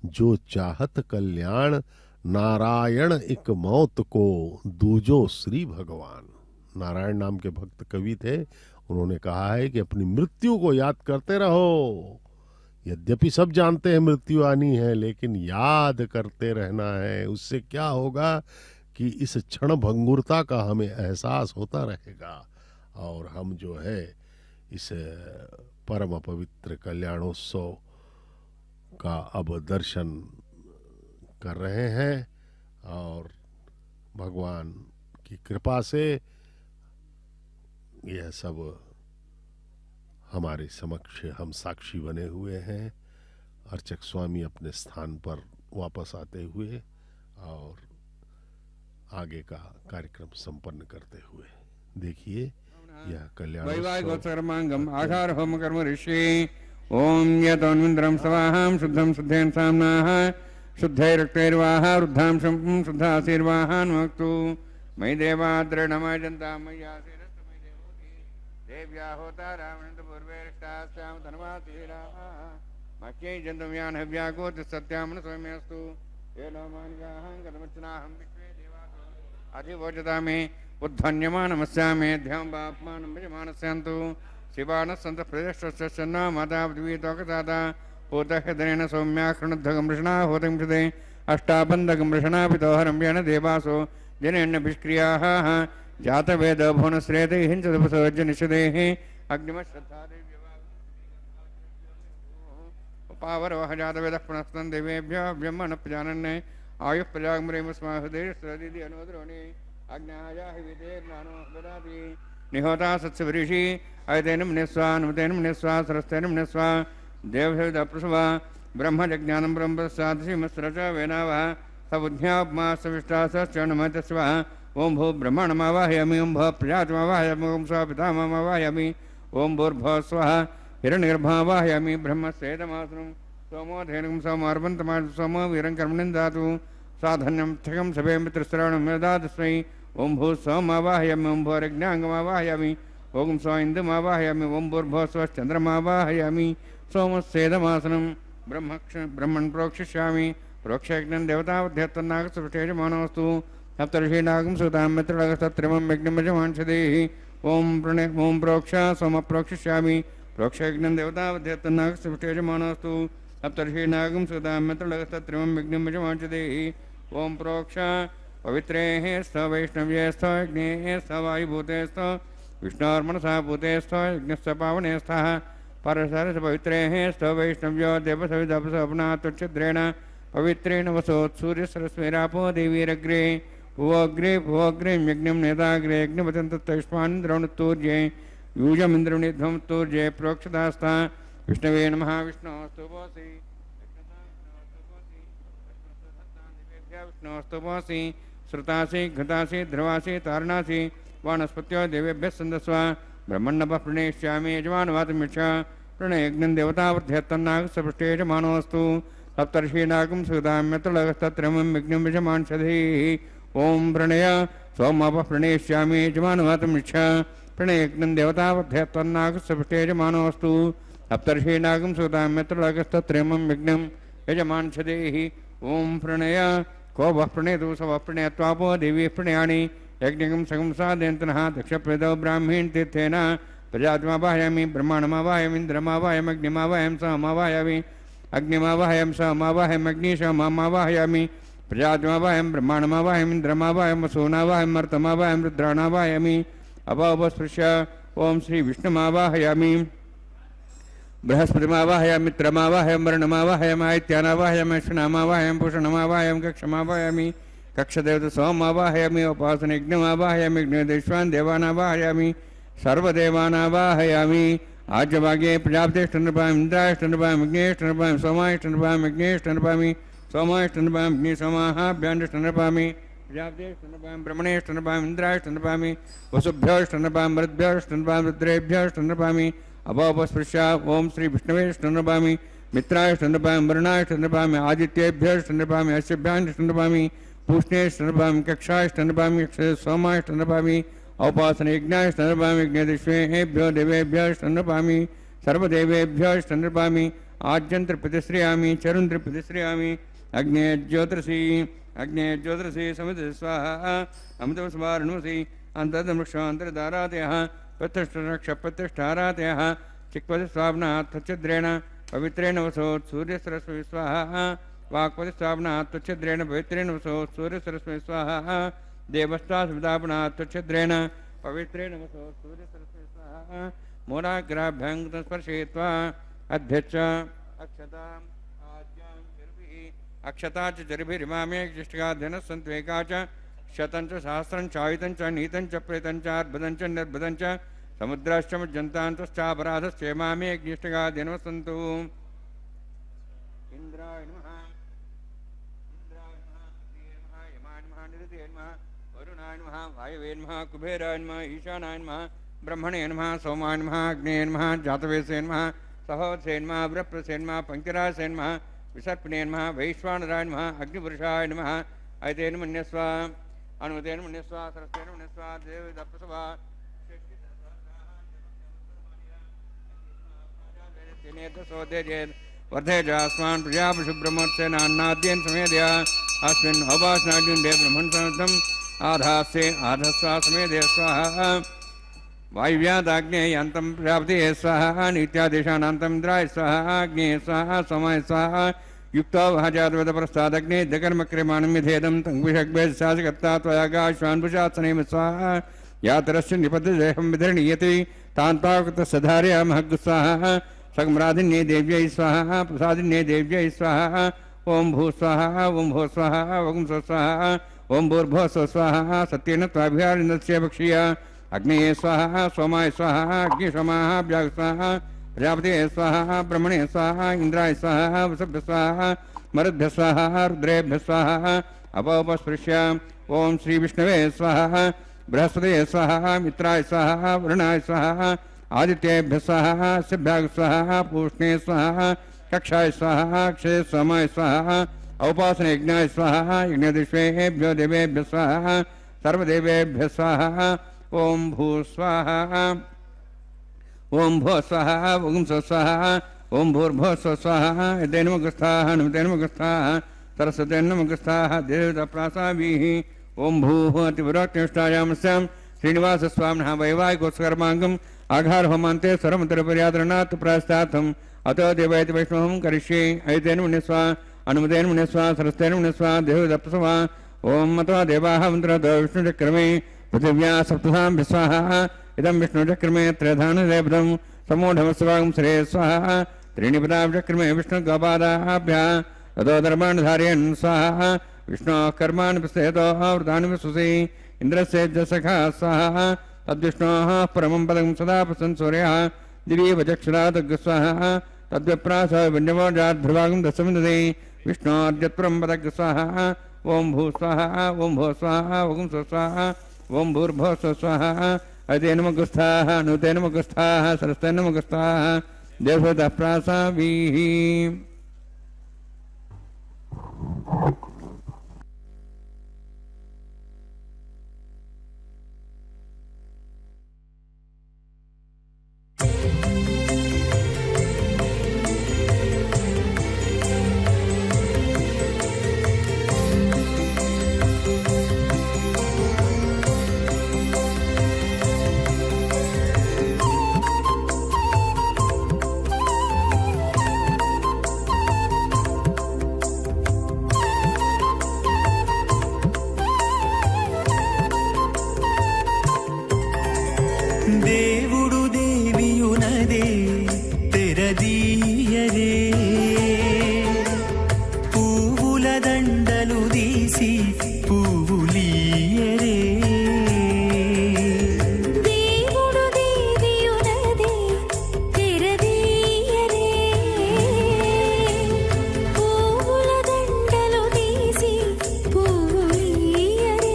जो चाहत कल्याण, नारायण एक मौत को दूजो श्री भगवान। नारायण नाम के भक्त कवि थे। उन्होंने कहा है कि अपनी मृत्यु को याद करते रहो। यद्यपि सब जानते हैं मृत्यु आनी है, लेकिन याद करते रहना है। उससे क्या होगा कि इस क्षण भंगुरता का हमें एहसास होता रहेगा और हम जो है इस परम पवित्र कल्याणोत्सव का अब दर्शन कर रहे हैं और भगवान की कृपा से यह सब हमारे समक्ष हम साक्षी बने हुए हैं। अर्चक स्वामी अपने स्थान पर वापस आते हुए और आगे का कार्यक्रम संपन्न करते हुए, देखिए यह कल्याण वैवाहिक कर्मांगम आधार होम कर्म ऋषि ओम यतोन्विन्द्रम स्वाहाम शुद्धम शुद्धेन सामनाः शुद्धै रक्तैर्वाहा वृद्धां शुद्धाशीर्वाहान् वक्तु मयि देवा दृढमय जन्ता मय्यासीरस्तमयि देवोति देव्या होता रावणन्त पूर्वे रिष्टास्याम धर्मातीरा मह्यै जन्तुं यान् हव्यागोति सत्यामन स्वयमेस्तु ये लोमानिगाहं गतमच्चनाहं विश्वे देवासो अधिवोचता मे उद्धन्यमानमस्यामे ध्यां बाप्मानं भजमानस्यन्तु शिवानः सन्तः प्रदेशश्चन्ना माता द्वीतोकसादा होतहृदयेन सौम्याकृणद्धगं वृषणा होतं कृते अष्टाबन्धकं वृषणा पितोहरं येन देवासो जनेन्नभिष्क्रियाः जातवेदभुवनश्रेते हिंसदपसोज्यनिषदेः अग्निमश्रद्धादेव्यवापावरवः जातवेदः पुनस्तन् देवेभ्यः ब्रह्मणः प्रजानन् आयुः प्रजागमरेमस्मा हृदयश्रदिति अनुद्रोणे अज्ञायाहि विदेर्नानो ददाति निहोता सत्सवृषि अयतेन मुनिस्वा नुमतेन मुनिस्वा सरस्तेन मुनिस्वा देवहेदप्रसवा ब्रह्मजज्ञानं ब्रह्मप्रसादशिमस्रच वेनावः सबुद्ध्याप्मा सविष्टा सश्चर्णमतस्वा ओं भू ब्रह्मणमावाहयामि ओं भः प्रजातमावाहयामि ओं स्वा पितामहमावाहयामि ओं भूर्भुवः स्वः हिरण्यगर्भावाहयामि ब्रह्मस्येदमासनं सोमो धेनुं सोमार्पन्तमासु सोमो वीरं कर्मणि ददातु साधन्यं स्थगं सभे मित्रश्रवणं यदातस्मै ओं भूस्वमावाहयामि ओं भूरज्ञाङ्गमावाहयामि ओं स्व इन्दुमावाहयामि ओं भूर्भुवस्वश्चन्द्रमावाहयामि सोमस्येदमासनं ब्रह्मन् प्रोक्षिष्यामि प्रोक्षयज्ञं देवतावध्यत्तन्नागसुष्टेजमानोऽस्तु सप्तर्षीनागं सुतां मित्रलगस्तत्रिमं यज्ञमजमांशदेहि ओं प्रोक्ष सोम प्रोक्षिष्यामि प्रोक्षयज्ञं देवतावध्यत्तन्नागसुष्टेजमानोऽस्तु सप्तर्षीनागं सुतां मित्रलगस्तत्रिमं यज्ञमजमांशदेहि ओं प्रोक्ष पवित्रेः स्थ वैष्णव्ये स्थ यज्ञे स्थ वायुभूते स्थ विष्णोर्मनसा भूते स्थ यज्ञस्य पावने स्थः परसरस पवित्रेः स्थ वैष्णव्यो देवसविदपसपना तुच्छद्रेण पवित्रेण वसोत्सूर्यसरस्वैरापो देवीरग्रे भुवोग्रे यज्ञं नेताग्रे यज्ञपतन्तुष्मान्द्रवणुत्तूर्ये यूजमिन्द्रवणिध्वमुत्तूर्ये प्रोक्षदास्ता विष्णवे नमः विष्णोस्तुपोऽसि विष्णोस्तुपोऽसि श्रुतासि घृतासि ध्रुवासि तारणासि वानस्पत्यो देवेभ्यः सन्दस्व ब्रह्मण्णपः प्रणेष्यामि यजमानवातमिच्छ प्रणयज्ञं देवतावध्यत्तन्नागसपृष्टेजमानोऽस्तु सप्तर्षीनागं सुदाम्यत्रलगस्तत्रमं यज्ञं यजमानषधीः ओं प्रणय सोमपः प्रणेष्यामि यजमानवातमिच्छ प्रणयज्ञं देवतावध्यत्तन्नागसपृष्टेजमानोऽस्तु सप्तर्षीनागं सुदाम्यत्रलगस्तत्रमं यज्ञं यजमानषधीः ओं प्रणय को वः प्रणेतु स वः प्रणयत्वापो देवी प्रणयाणि यज्ञं सगं साधयन्तनः दक्षप्रदौ ब्राह्मीण तीर्थेन प्रजातिमावाहयामि ब्रह्माण्डमावाहयामि इन्द्रमावाहयामि अग्निमावाहयामि सहमावाहयामि अग्निमावाहयामि सहमावाहयामि अग्निशमावाहयामि प्रजातिमावाहयामि ब्रह्माण्डमावाहयामि इन्द्रमावाहयामि वसूनावाहयामि मर्तमावाहयामि रुद्राणावाहयामि अपावस्पृश्य ओं श्री विष्णुमावाहयामि बृहस्पतिमावाहयामि मित्रमावाहयामि वर्णमावाहयामि आदित्यानावाहयामि अश्विनामावाहयामि पूषणमावाहयामि कक्षमावाहयामि कक्षदेवता सोममावाहयामि उपासनयज्ञमावाहयामि यज्ञदेश्वान् देवानावाहयामि सर्वदेवानावाहयामि आज्यभागे प्रजापतिष्ठनृपामि इन्द्राष्टनृपामि अग्नेष्टनृपामि सोमाष्टनृपामि अग्नेष्टनृपामि सोमाष्टनृपामि अग्निसोमाहाभ्याण्डष्टनृपामि प्रजापतिष्ठनृपामि ब्रह्मणेष्टनृपामि इन्द्राष्टनृपामि वसुभ्योष्टनृपामि मरुद्भ्योष्टनृपामि रुद्रेभ्योष्टनृपामि अपोपस्पृश्य ओं श्री विष्णवेष्टनृपामि मित्राष्टनृपामि वरुणाष्टनृपामि आदित्येभ्योष्टनृपामि अश्वभ्याण्डष्टनृपामि पूष्णेष्टनृपामि कक्षाष्टनृपामि सोमाष्टनृपामि औपासनयज्ञाष्टनृपामि यज्ञदिष्वेभ्यो देवेभ्योष्टनृपामि सर्वदेवेभ्योष्टनृपामि आज्यन्त्रप्रतिश्रयामि चरुन्त्रप्रतिश्रयामि अग्ने ज्योतिषि समित स्वाहा अमृतस्वारणुसि अन्तर्दमृक्षान्तर्धारातयः प्रतिष्ठारातयः चिक्पतिस्वाप्नात् त्वच्छद्रेण पवित्रेण वसोत् सूर्यसरस्वती स्वाहा वाक्पतिस्वाप्नात् त्वच्छद्रेण पवित्रेण वसोत् सूर्यसरस्वती स्वाहा देवस्तास्विदापनात् त्वच्छद्रेण पवित्रेण वसोत् सूर्यसरस्वती स्वाहा मूलाग्राभ्यङ्गस्पर्शयित्वा अध्यक्ष अक्षताम् आज्ञां जर्भिः अक्षता च जर्भिरिमामे ज्येष्ठगाध्यनः सन्त्वेका च शतं च सहस्रं चायुतं च नीतं च प्रेतं च अर्बुदं च निर्बुदं च समुद्राश्च मज्जन्तान्तश्चापराधश्चेमामे ज्येष्ठगाध्यनः सन्तु इंद्राय नमः यमाय नमः निरृतये नमः वरुणाय नमः वायवे नमः कुबेराय नमः ईशानाय नमः ब्रह्मणे नमः सोमाय नमः अग्नेय नमः जातवेदसे नमः सहोदसे नमः बृहस्पतये नमः पंचराजसे नमः विसर्पिणे नमः वैश्वानराय नमः अग्निपुरुषाय नमः ऐतेन मन्यस्व अनुतेन मन्यस्व सरस्तेन मन्यस्व देवदप्पसवा वर्धेजास्मान् प्रजापशुब्रह्मोत्सेनान्नाद्येन समेदया अस्मिन् होभासनाद्युण्डे ब्रह्मणसंयुक्तम् आधास्ये आधस्वा समेदे स्वाहा वायुव्यादाग्नेयान्तं प्रजापतिये स्वाहा नित्यादेशानान्तं इन्द्राय स्वाहा अग्नेये स्वाहा सोमाय स्वाहा युक्तो वहजातवेदप्रस्तादग्ने दकर्मक्रियमाणं यथेदं तङ्विषग्भेदशासकर्ता त्वयागाश्वान्भुषात्सनेम स्वाहा यातरस्य निपतिदेहं विधरणीयते तान् पावकृतसधारयामहग् स्वाहा सगमराधिन्ये देव्यै स्वाहा प्रसादिन्ये देव्यै स्वाहा ओं भू स्वाहा ओं भो स्वाहा ओं स्व स्वाहा ओं भूर्भो स्व स्वाहा सत्येन त्वाभिहारिन्दस्य भक्षीय अग्नेये स्वाहा सोमाय स्वाहा अग्निशोमाभ्याग स्वाहा प्रजापतये स्वाहा ब्रह्मणे स्वाहा इंद्राय स्वाहा वसुभ्य स्वाहा मरुद्भ्य स्वाहा रुद्रेभ्य स्वाहा अपोपस्पृश्य ओं श्री विष्णवे स्वाहा बृहस्पतये स्वाहा मित्राय स्वाहा वरुणाय स्वाहा आदित्येभ्य स्वाहा सिभ्याग स्वाहा पूष्णे स्वाहा कक्षाय स्वाहा क्षय सोमाय स्वाहा औपासन यज्ञाय स्वाहा यज्ञदिष्वेभ्यो देवेभ्य स्वाहा सर्वदेवेभ्य स्वाहा ओम भू स्वाहा ओम भो स्वाहा ओम स्वाहा ओम भूर्भुव स्वाहा एते नमः नमते नमः सरस्वते नमः देवताप्रासाभिः ओम भूः अतिपुराष्टायामस्यां श्रीनिवासस्वामिनः वैवाहिकोत्सकर्माङ्गम् आघार होमान्ते सर्वमतरपर्यादरणात् प्रायश्चार्थम् अतो देवैति वैष्णवं करिष्ये ऐतेन मुनिस्वा अनुमतेन मुनिस्वा सरस्तेन मुनिस्वा देवदप्तस्वा ओम अतो देवाः मन्त्रतो विष्णुचक्रमे पृथिव्या सप्तसां विस्वाहा इदं विष्णुचक्रमे त्रयधानदेवदं समूढमस्वागं श्रे स्वाहा त्रीणि पदाचक्रमे विष्णुगोपादाभ्यः ततो धर्माणधारयन् स्वाहा विष्णोः कर्माणि प्रसेतो वृतानि विश्वसि इन्द्रस्य सखा स्वाहा तद्विष्णोः परमं पदं सदा प्रसन् सूर्यः दिवीवचक्षुरादग् स्वाहा तद्विप्रासः विन्यवोजाद्ध्रुवागं दशमिदति विष्णोर्यत्परं पदग् स्वाहा ओम भू स्वाहा ओम भो स्वाहा ओम स्वाहा ओम भूर्भुव स्वाहा अते नमः स्वाहा अनुते नमः स्वाहा सरस्ते नमः स्वाहा देवताप्रासाभिः దేవుడు దేవియునదే తెరదీయరే పువ్వుల దండలు తీసి పువ్వులీయరే దేవుడు దేవియునదే తెరదీయరే పువ్వుల దండలు తీసి పువ్వులీయరే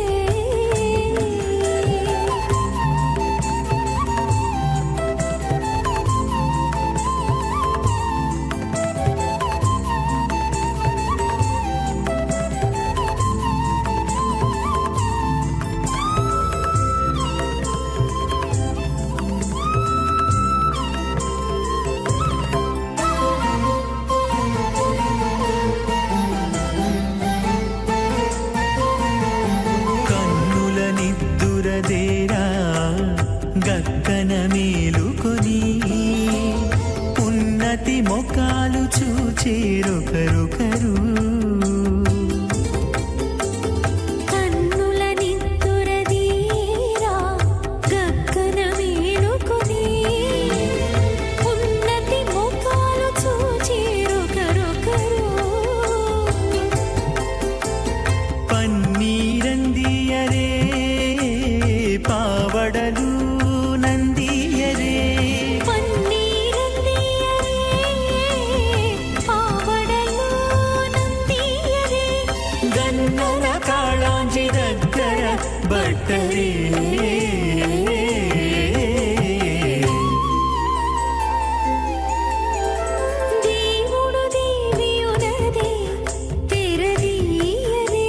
కన్నుల నిద్దురదేరా గక్కన మేలుకొని ఉన్నతి మొకాలు చూచేరొకరొకరు కన్నుల నిద్దురదీరా గగ్గన మేలుకొని ఉన్నతి ముఖాలు చూచేరొకరొకరు పన్నీరందియరే పావడలు నందియరే పన్నీరందియరే పావడలు నందియరే గన్నన కాళాంజి దగ్గర బట్టరే దేవుడు దేవియునదే తెరదీయరే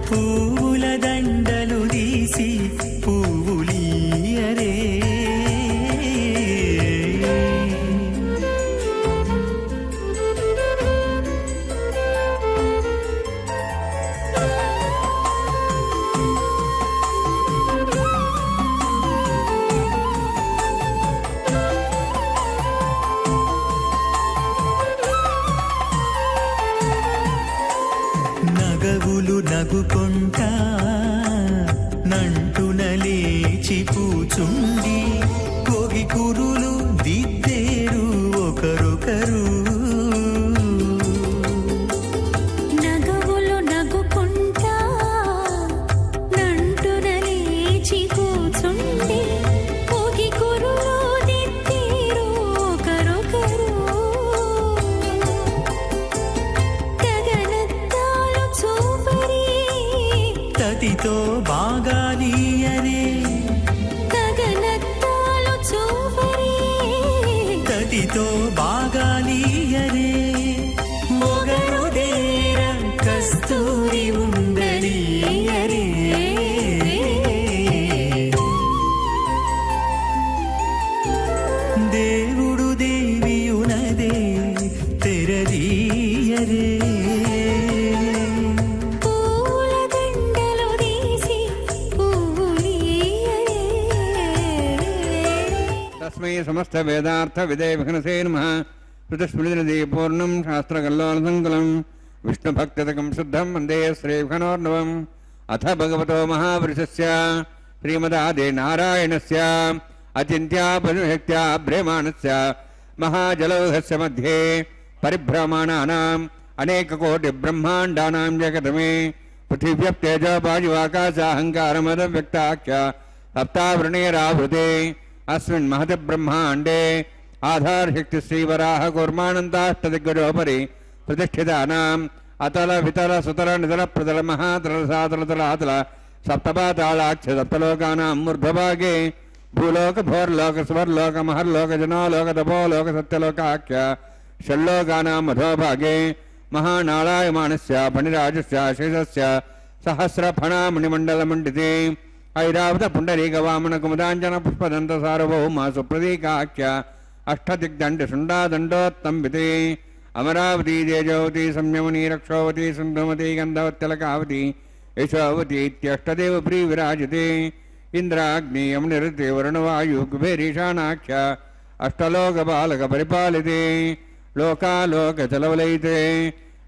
పువ్వుల దండలు తీసి పువ్వులీయరే నగవులు నగుకొంటా నంటున లేచి కూచుండి కోగి కురులు దిద్దేరు ఒకరొకరు నగవులు నగుకుంటా నంటున లేచి కూచుండి పోగి కురులు దిద్దేరు ఒకరొకరు తగనత్తాలు చూపరి తతితో బాగాలీయరే తగనత్తాలు చూపరి తతితో బాగాలీయరే మోగ समस्त वेदार्थ विदे विघ्नसे नमः श्रुतस्मृतिनिधि पूर्णं शास्त्रकल्लोलसङ्कुलं विष्णुभक्तितकं शुद्धं वन्दे श्रीविघ्नोर्णवम् अथ भगवतो महापुरुषस्य श्रीमदादि नारायणस्य अचिन्त्यापरिशक्त्या भ्रेमाणस्य महाजलौघस्य मध्ये परिभ्रमाणानाम् अनेककोटिब्रह्माण्डानां जगतमे पृथिव्यप्तेजोपायुवाकाशाहङ्कारमदव्यक्ताख्य सप्तावृणेरावृते अस्मिन् महति ब्रह्माण्डे आधारशक्तिश्रीवराह कूर्मानन्दाष्टदिग्गजोपरि प्रतिष्ठितानाम् अतल वितल सुतल नितल प्रतल महातल सातल तलातल सप्तपातालाख्य सप्तलोकानां मूर्ध्वभागे भूलोक भोर्लोक स्वर्लोक महर्लोक जनोलोक तपोलोक सत्यलोकाख्य षल्लोकानां मधोभागे महानारायमाणस्य फणिराजस्य शेषस्य सहस्रफणामणिमण्डलमण्डिते ऐरावत पुण्डरीकवामन कुमुदाञ्जन पुष्पदन्त सार्वभौमा सुप्रतीकाख्य अष्टदिग्दण्डशुण्डादण्डोत्तम्बिते अमरावती तेजोवती संयमनी रक्षोवती सुन्दमती गन्धवत्यलकावती यशोवती इत्यष्टदेव प्रीविराजते इंद्राग्नि यमनिरते वरुणवायु कुबेरीशानाख्य अष्टलोकपालकपरिपालिते लोकालोकचलवलयिते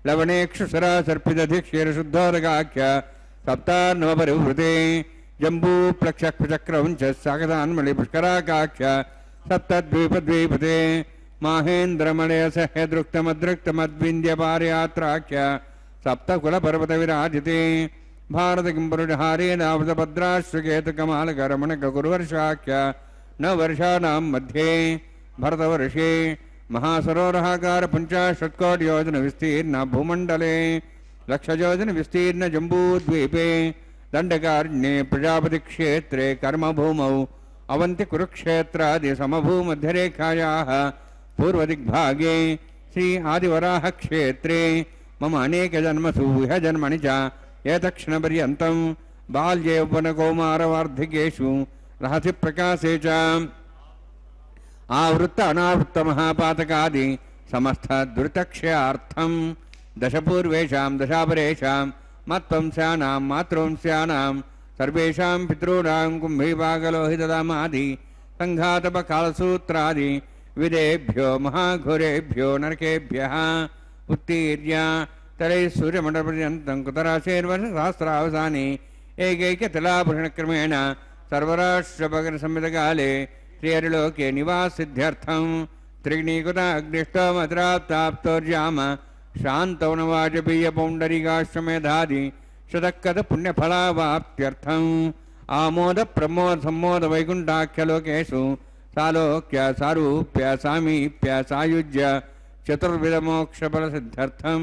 लवणेक्षुसरा सर्पितधिक्षीरशुद्धोदकाख्य सप्तान्नवपरिवृते जम्बूप्लक्षक्चक्रवंश सागतान्मलिपुष्कराकाख्य सप्तद्वीपद्वीपते माहेन्द्रमलयसह्यदृक्तमदृक्तमद्विन्द्यपारयात्राख्य सप्तकुलपर्वतविराजिते भारतकिम्पुरुषहारेणावृतभद्राश्वकेतकमालकरमणकगुरुवर्षाख्य न वर्षाणां मध्ये भरतवर्षे महासरोवराकार 50 योजन विस्तीर्ण भूमण्डले 100 योजन विस्तीर्ण जम्बूद्वीपे दण्डकारण्ये प्रजापतिक्षेत्रे कर्मभूमौ अवन्ति कुरुक्षेत्रादि समभूमध्यरेखायाः पूर्वदिग्भागे श्री आदिवराह क्षेत्रे मम अनेक जन्मसु इह जन्मनि च एतक्षणपर्यन्तं बाल्ये उपनकौमारवार्धिकेषु रहसि प्रकाशे च आवृत्त अनावृत्त महापातकादि समस्त दुरितक्षयार्थं दशपूर्वेषां दशापरेषां मत्वंस्यानां मातृवंस्यानां सर्वेषां पितॄणां कुम्भीभागलोहितदामादि सङ्घातपकालसूत्रादि विदेभ्यो महाघोरेभ्यो नरकेभ्यः उत्तीर्य तलैः सूर्यमण्डलपर्यन्तं कुतराशेर्वर्षसहस्रावसाने एकैकतलाभूषणक्रमेण सर्वराष्ट्रभगनसंहितकाले श्रीहरिलोके निवाससिद्ध्यर्थं त्रिगुणीकृत अग्निष्टोमद्राप्ताप्तोर्जाम शान्तौनवाजपेयपौण्डरीकाश्वमेधादि शतकथ पुण्यफलावाप्त्यर्थम् आमोद प्रमोद सम्मोद वैकुण्ठाख्यलोकेषु सालोक्य सारूप्य सामीप्य सायुज्य चतुर्विधमोक्षफलसिद्ध्यर्थं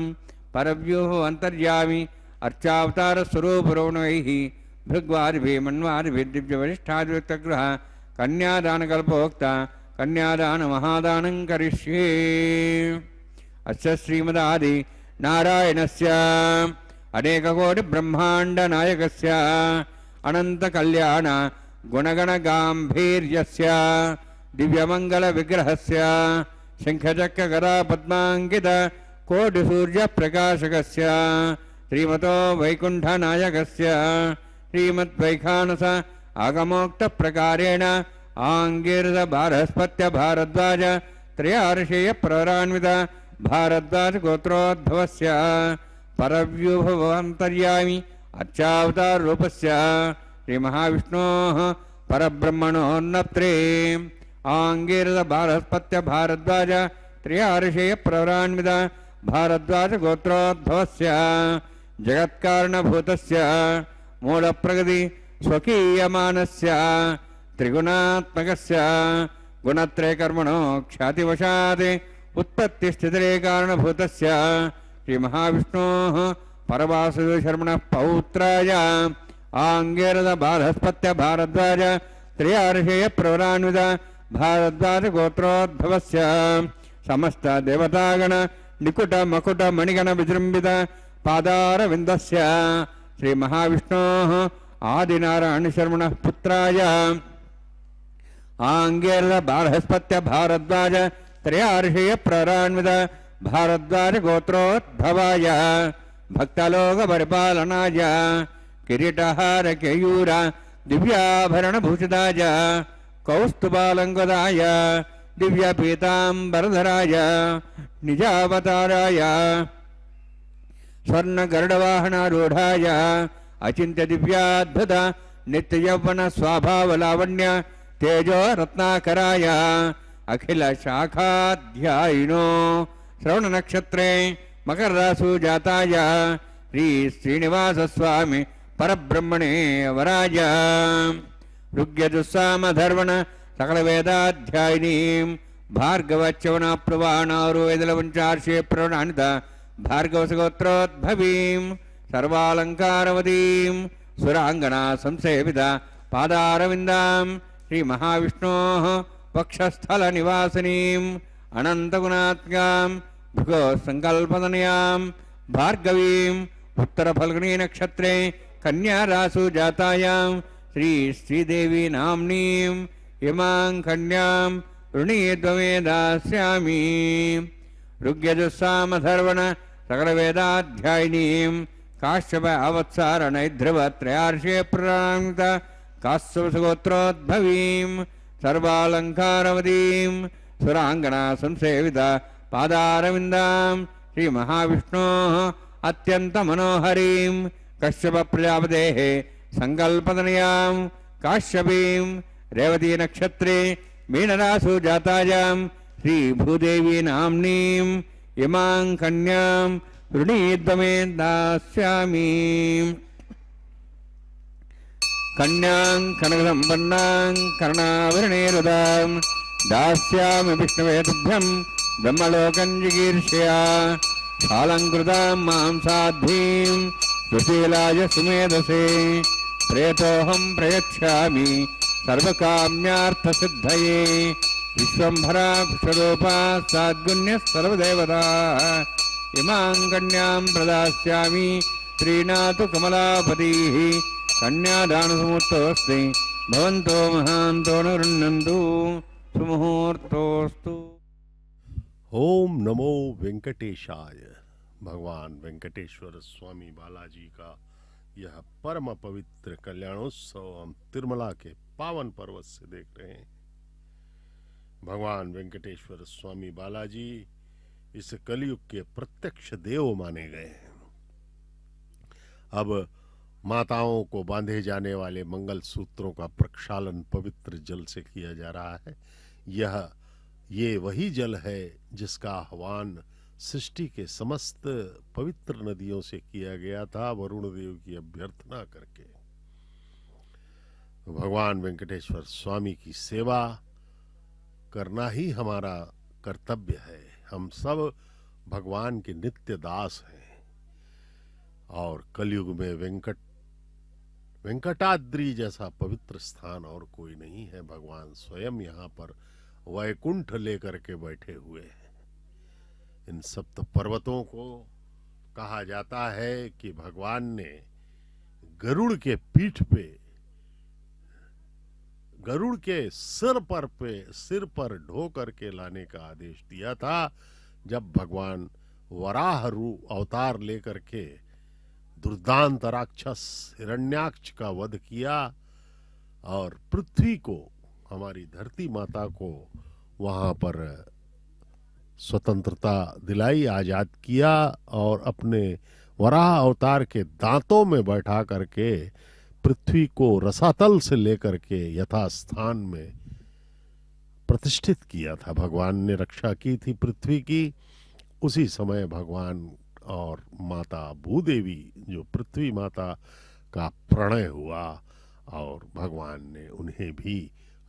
परव्यूह अन्तर्यामि अर्चावतारस्वरूपरोणैः भृग्वादिभिः मन्वादिभिः दिव्यवरिष्ठादिव्यक्तगृह कन्यादानकल्पोक्त कन्यादानमहादानं करिष्ये। अस्य श्रीमदादि नारायणस्य अनेककोटिब्रह्माण्डनायकस्य अनन्तकल्याण गुणगणगाम्भीर्यस्य दिव्यमङ्गलविग्रहस्य शङ्खचक्रगदापद्माङ्कित कोटिसूर्यप्रकाशकस्य श्रीमतो वैकुण्ठनायकस्य श्रीमद्वैखानस आगमोक्तप्रकारेण आङ्गीरसबारहस्पत्य भारद्वाज त्रयार्षेयप्रवरान्वित भारद्वाज गोत्रोद्भवस्य परव्यूहवन्तर्यामि अर्चावताररूपस्य श्रीमहाविष्णोः परब्रह्मणोन्नत्रे आङ्गीरसबारहस्पत्य भारद्वाज त्रयार्षेयप्रवरान्वित भारद्वाज गोत्रोद्भवस्य जगत्कारणभूतस्य मूलप्रगति स्वकीयमानस्य त्रिगुणात्मकस्य गुणत्रयकर्मणो ख्यातिवशात् उत्पत्तिस्थितिरे कारणभूतस्य श्रीमहाविष्णोः परवासुदेवशर्मणः पौत्राय आङ्गीरसबारहस्पत्य भारद्वाज त्रयार्षेयप्रवरान्वित भारद्वाज गोत्रोद्भवस्य समस्त देवतागण निकुट मकुट मणिगण विजृंभित पादारविन्दस्य श्रीमहाविष्णोः आदिनारायणशर्मणः पुत्राय आङ्गीरसबारहस्पत्य भारद्वाज त्रयार्षेयप्रवरान्वित भारद्वाज गोत्रोद्भवाय भक्तलोकपरिपालनाय किरीटहार केयूर दिव्याभरणभूषिताय कौस्तुभालङ्कृताय दिव्यपीताम्बरधराय निजावताराय स्वर्णगरुडवाहनारूढाय अचिन्त्य दिव्याद्भुत नित्ययौवन स्वाभावलावण्य तेजो रत्नाकराय अखिल शाखाध्यायिनो श्रवण नक्षत्रे मकर रासु जाताय श्री श्रीनिवास स्वामी परब्रह्मणे वराय ऋग्यजुस्सामधर्वण सकल वेदाध्यायिनीं भार्गवच्यवना प्रवाणारुवेदलवंचार्षे प्रणानित भार्गवसगोत्रोद्भवीं सर्वालङ्कारवतीं सुराङ्गना संसेविता पादारविन्दां श्री महाविष्णोः वक्षस्थलनिवासिनीं अनन्तगुणात्मकां भृगो संकल्पतनयां भार्गवीं उत्तरफल्गुनी नक्षत्रे कन्या रासु जातायां श्री श्रीदेवी नाम्नीं इमां कन्यां ऋणीद्वमे दास्यामि ऋग्यजुस्सामधर्वण सकलवेदाध्यायिनीं काश्यप अवत्सारणैध्रुवत्रयार्षे प्राणित काश्यपसगोत्रोद्भवीं सर्वालङ्कारवतीं सुराङ्गना संसेविता पादारविन्दां श्री महाविष्णोः अत्यन्तमनोहरीं कश्यप प्रजापतेः संकल्पतनयां काश्यपीं रेवती नक्षत्रे मीनरासु जातायां श्री भूदेवी नाम्नीं इमां कन्यां ऋणीद्वमे दास्यामि कन्यां कनकसम्पन्नां कर्णाभरणैरुदां दास्यामि विष्णवे तुभ्यं ब्रह्मलोकं जिगीर्षया शालङ्कृतां मां साध्वीं सुशीलाय सुमेधसे प्रेतोऽहं प्रयच्छामि सर्वकाम्यार्थसिद्धये विश्वम्भरा विश्वरूपा साद्गुण्यः सर्वदेवता इमां कन्यां प्रदास्यामि प्रीणातु कमलापतिः कन्यादानसमुहूर्तोऽस्ति भवन्तो महान्तो न गृह्णन्तु सुमुहूर्तोऽस्तु। ओम नमो वेंकटेशाय। भगवान वेंकटेश्वर स्वामी बालाजी का यह परम पवित्र कल्याणोत्सव हम तिरुमला के पावन पर्वत से देख रहे हैं। भगवान वेंकटेश्वर स्वामी बालाजी इस कलयुग के प्रत्यक्ष देव माने गए हैं। अब माताओं को बांधे जाने वाले मंगल सूत्रों का प्रक्षालन पवित्र जल से किया जा रहा है। ये वही जल है जिसका आह्वान सृष्टि के समस्त पवित्र नदियों से किया गया था वरुण देव की अभ्यर्थना करके। भगवान वेंकटेश्वर स्वामी की सेवा करना ही हमारा कर्तव्य है। हम सब भगवान के नित्य दास हैं और कलयुग में वेंकटाद्रि जैसा पवित्र स्थान और कोई नहीं है। भगवान स्वयं यहाँ पर वैकुंठ लेकर के बैठे हुए हैं। इन सप्त पर्वतों को कहा जाता है कि भगवान ने गरुड़ के पीठ पे, गरुड़ के सिर पर ढो करके लाने का आदेश दिया था जब भगवान वराह रूप अवतार लेकर के दुर्दांत राक्षस हिरण्याक्ष का वध किया और पृथ्वी को, हमारी धरती माता को वहां पर स्वतंत्रता दिलाई, आजाद किया और अपने वराह अवतार के दांतों में बैठा करके पृथ्वी को रसातल से लेकर के यथास्थान में प्रतिष्ठित किया था। भगवान ने रक्षा की थी पृथ्वी की। उसी समय भगवान और माता भूदेवी जो पृथ्वी माता का प्रणय हुआ और भगवान ने उन्हें भी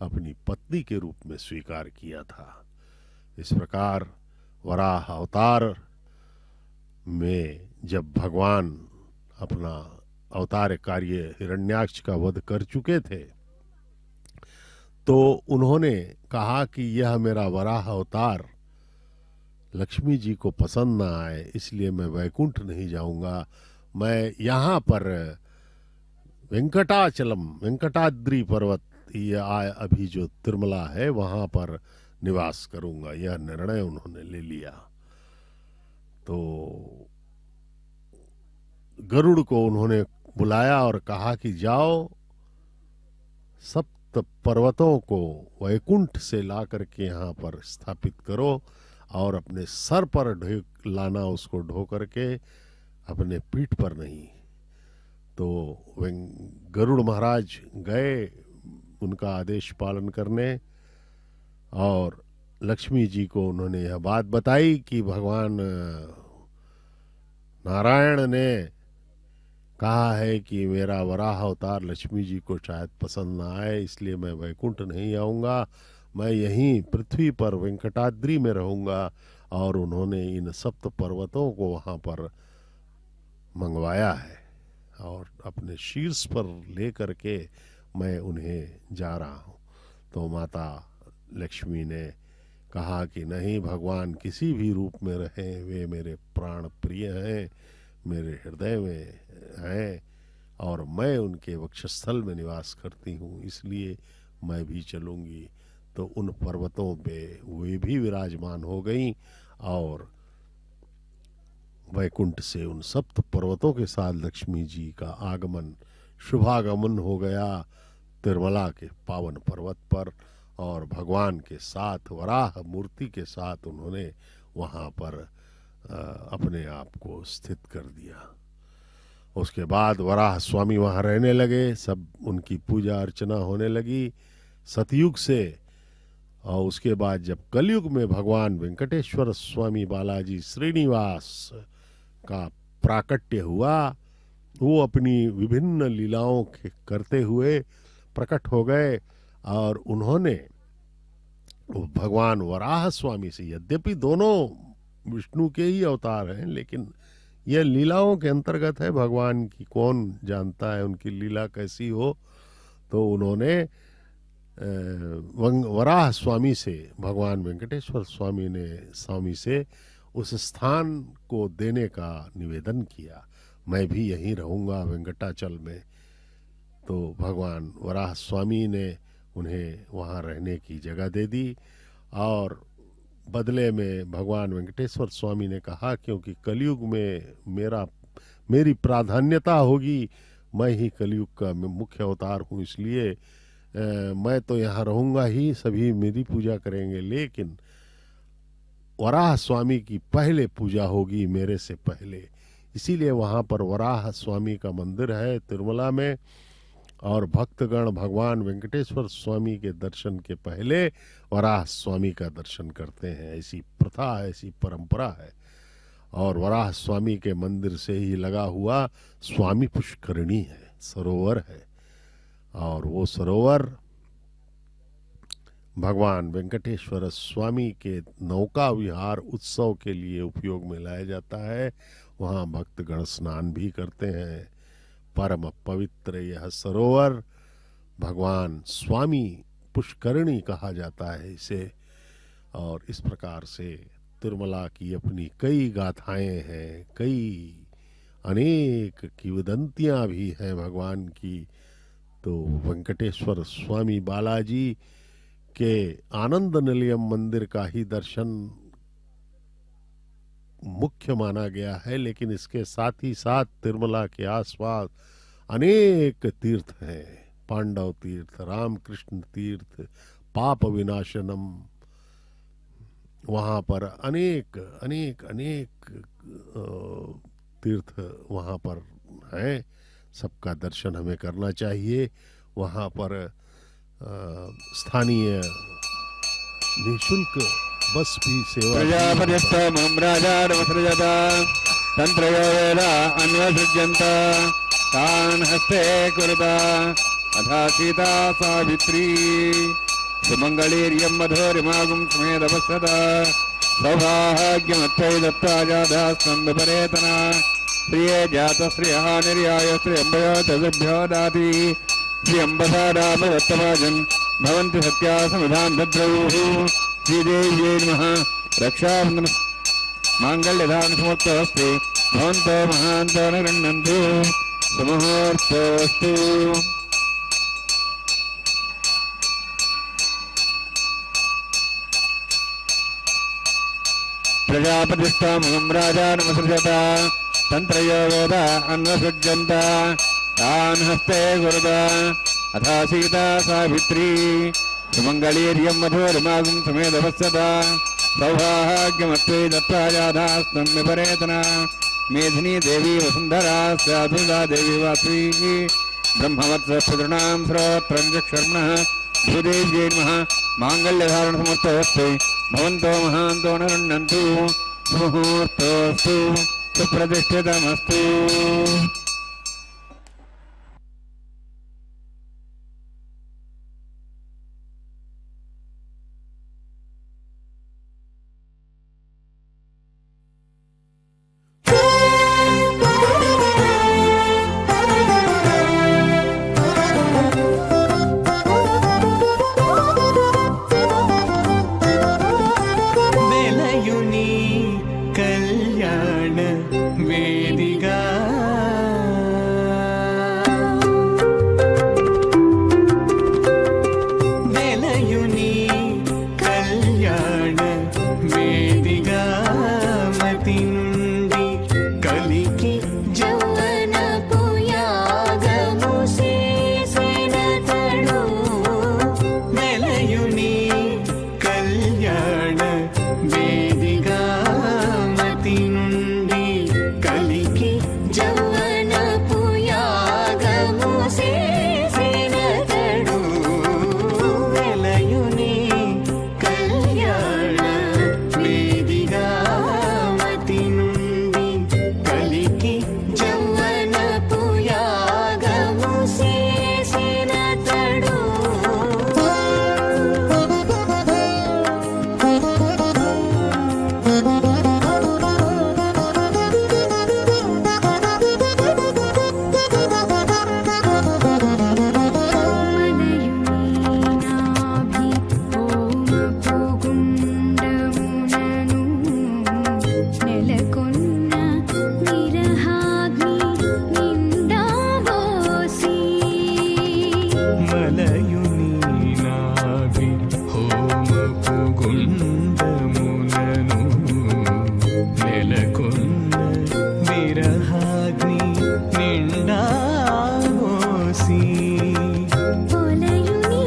अपनी पत्नी के रूप में स्वीकार किया था। इस प्रकार वराह अवतार में जब भगवान अपना अवतार कार्य हिरण्याक्ष का वध कर चुके थे तो उन्होंने कहा कि यह मेरा वराह अवतार लक्ष्मी जी को पसंद ना आए, इसलिए मैं वैकुंठ नहीं जाऊंगा। मैं यहाँ पर वेंकटाचलम, वेंकटाद्रि पर्वत, यह अभी जो तिरुमला है वहां पर निवास करूंगा। यह निर्णय उन्होंने ले लिया। तो गरुड़ को उन्होंने बुलाया और कहा कि जाओ सप्त पर्वतों को वैकुंठ से ला करके यहाँ पर स्थापित करो और अपने सर पर लाना, उसको ढो करके, अपने पीठ पर नहीं। तो गरुड़ महाराज गए उनका आदेश पालन करने, और लक्ष्मी जी को उन्होंने यह बात बताई कि भगवान नारायण ने कहा है कि मेरा वराह अवतार लक्ष्मी जी को शायद पसंद ना आए, इसलिए मैं वैकुंठ नहीं आऊँगा, मैं यहीं पृथ्वी पर वेंकटाद्रि में रहूँगा। और उन्होंने इन सप्त पर्वतों को वहाँ पर मंगवाया है और अपने शीर्ष पर ले करके मैं उन्हें जा रहा हूँ। तो माता लक्ष्मी ने कहा कि नहीं, भगवान किसी भी रूप में रहें, वे मेरे प्राण प्रिय हैं, मेरे हृदय में हैं, और मैं उनके वक्षस्थल में निवास करती हूँ, इसलिए मैं भी चलूँगी। तो उन पर्वतों पे वे भी विराजमान हो गईं और वैकुंठ से उन सप्त पर्वतों के साथ लक्ष्मी जी का आगमन, शुभागमन हो गया तिरुमला के पावन पर्वत पर, और भगवान के साथ, वराह मूर्ति के साथ उन्होंने वहाँ पर अपने आप को स्थित कर दिया। उसके बाद वराह स्वामी वहाँ रहने लगे, सब उनकी पूजा अर्चना होने लगी सतयुग से। और उसके बाद जब कलयुग में भगवान वेंकटेश्वर स्वामी बालाजी श्रीनिवास का प्राकट्य हुआ, वो अपनी विभिन्न लीलाओं के करते हुए प्रकट हो गए, और उन्होंने भगवान वराह स्वामी से, यद्यपि दोनों विष्णु के ही अवतार हैं, लेकिन यह लीलाओं के अंतर्गत है, भगवान की कौन जानता है उनकी लीला कैसी हो। तो उन्होंने वराह स्वामी से, भगवान वेंकटेश्वर स्वामी से उस स्थान को देने का निवेदन किया, मैं भी यहीं रहूँगा वेंकटाचल में। तो भगवान वराह स्वामी ने उन्हें वहाँ रहने की जगह दे दी, और बदले में भगवान वेंकटेश्वर स्वामी ने कहा, क्योंकि कलयुग में मेरी प्राधान्यता होगी, मैं ही कलयुग का मुख्य अवतार हूँ, इसलिए मैं तो यहाँ रहूँगा ही, सभी मेरी पूजा करेंगे, लेकिन वराह स्वामी की पहले पूजा होगी मेरे से पहले। इसीलिए वहाँ पर वराह स्वामी का मंदिर है तिरुमला में, और भक्तगण भगवान वेंकटेश्वर स्वामी के दर्शन के पहले वराह स्वामी का दर्शन करते हैं। ऐसी प्रथा है, ऐसी परंपरा है। और वराह स्वामी के मंदिर से ही लगा हुआ स्वामी पुष्करिणी है, सरोवर है, और वो सरोवर भगवान वेंकटेश्वर स्वामी के नौका विहार उत्सव के लिए उपयोग में लाया जाता है। वहाँ भक्तगण स्नान भी करते हैं। परम पवित्र यह सरोवर भगवान स्वामी पुष्करिणी कहा जाता है इसे। और इस प्रकार से तिरुमला की अपनी कई गाथाएं हैं, कई अनेक किंवदंतियां भी हैं भगवान की। तो वेंकटेश्वर स्वामी बालाजी के आनंद निलयम मंदिर का ही दर्शन मुख्य माना गया है, लेकिन इसके साथ ही साथ तिरुमला के आसपास अनेक तीर्थ हैं, पांडव तीर्थ, रामकृष्ण तीर्थ, पाप विनाशनम, वहाँ पर अनेक अनेक अनेक तीर्थ वहाँ पर हैं। सबका दर्शन हमें करना चाहिए। वहाँ पर स्थानीय निःशुल्क बस भी सेवा। प्रजापतिस्तमं राजानमसृजत तन्त्रयो वेदा अन्वसृज्यन्त तान् हस्ते कुरुता अथा सीता सावित्री सुमङ्गलीर्यं मधुरिमागुं स्मेदवसदा सौभाग्यमत्यै दत्ता जाता स्कन्दपरेतना प्रिये जातश्रियः निर्याय श्रियम्बयो तदभ्यो दाति श्रियम्बसा रामवत्तभाजन् भवन्ति सत्या समिधान् दद्रौः श्रीदेव्यै नमः। रक्षाबन्धन माङ्गल्यधारण समर्थोऽस्ति भवन्तो महान्तो न गृह्णन्तु सुमुहूर्तोऽस्तु। प्रजापतिस्तमं राजानमसृजत तन्त्रयो वेदा अन्वसृज्यन्त तान् हस्ते कुरुत अथा सीता सावित्री सुमङ्गलीर्यं मधुरमागुं समेधवस्यता सौभाग्यमत्वे दत्त्वा जाधास्तं विपरेतना मेधिनी देवी वसुन्धरा स्याधुदा देवी वासवी ब्रह्मवत्सपुतॄणां श्रोत्रं चक्षुर्मः भूदेव्यै नमः माङ्गल्यधारणसमर्थोऽस्ते भवन्तो महान्तो न रुण्डन्तु मुहूर्तोऽस्तु सुप्रतिष्ठितमस्तु। వెలయుని కళ్యాణ వేదిగా వెలయుని కళ్యాణ వేదిగా మతి నుండి కలికి జౌవనపు యాగము చేసినతడు వెలయుని కళ్యాణ వేదిగా మతి నుండి కలికి జౌవనపు యాగము చేసినతడు వెలయుని కళ్యాణ వేదిగా మతి నుండి కలికి జౌవనపు యాగము చేసినతడు నెలకొన్న విరహాగ్ని నిండా పోసి మలయుని నాభి హోమపు గుండములను నెలకొన్న విరహాగ్ని నిండా మోసి పొలయుని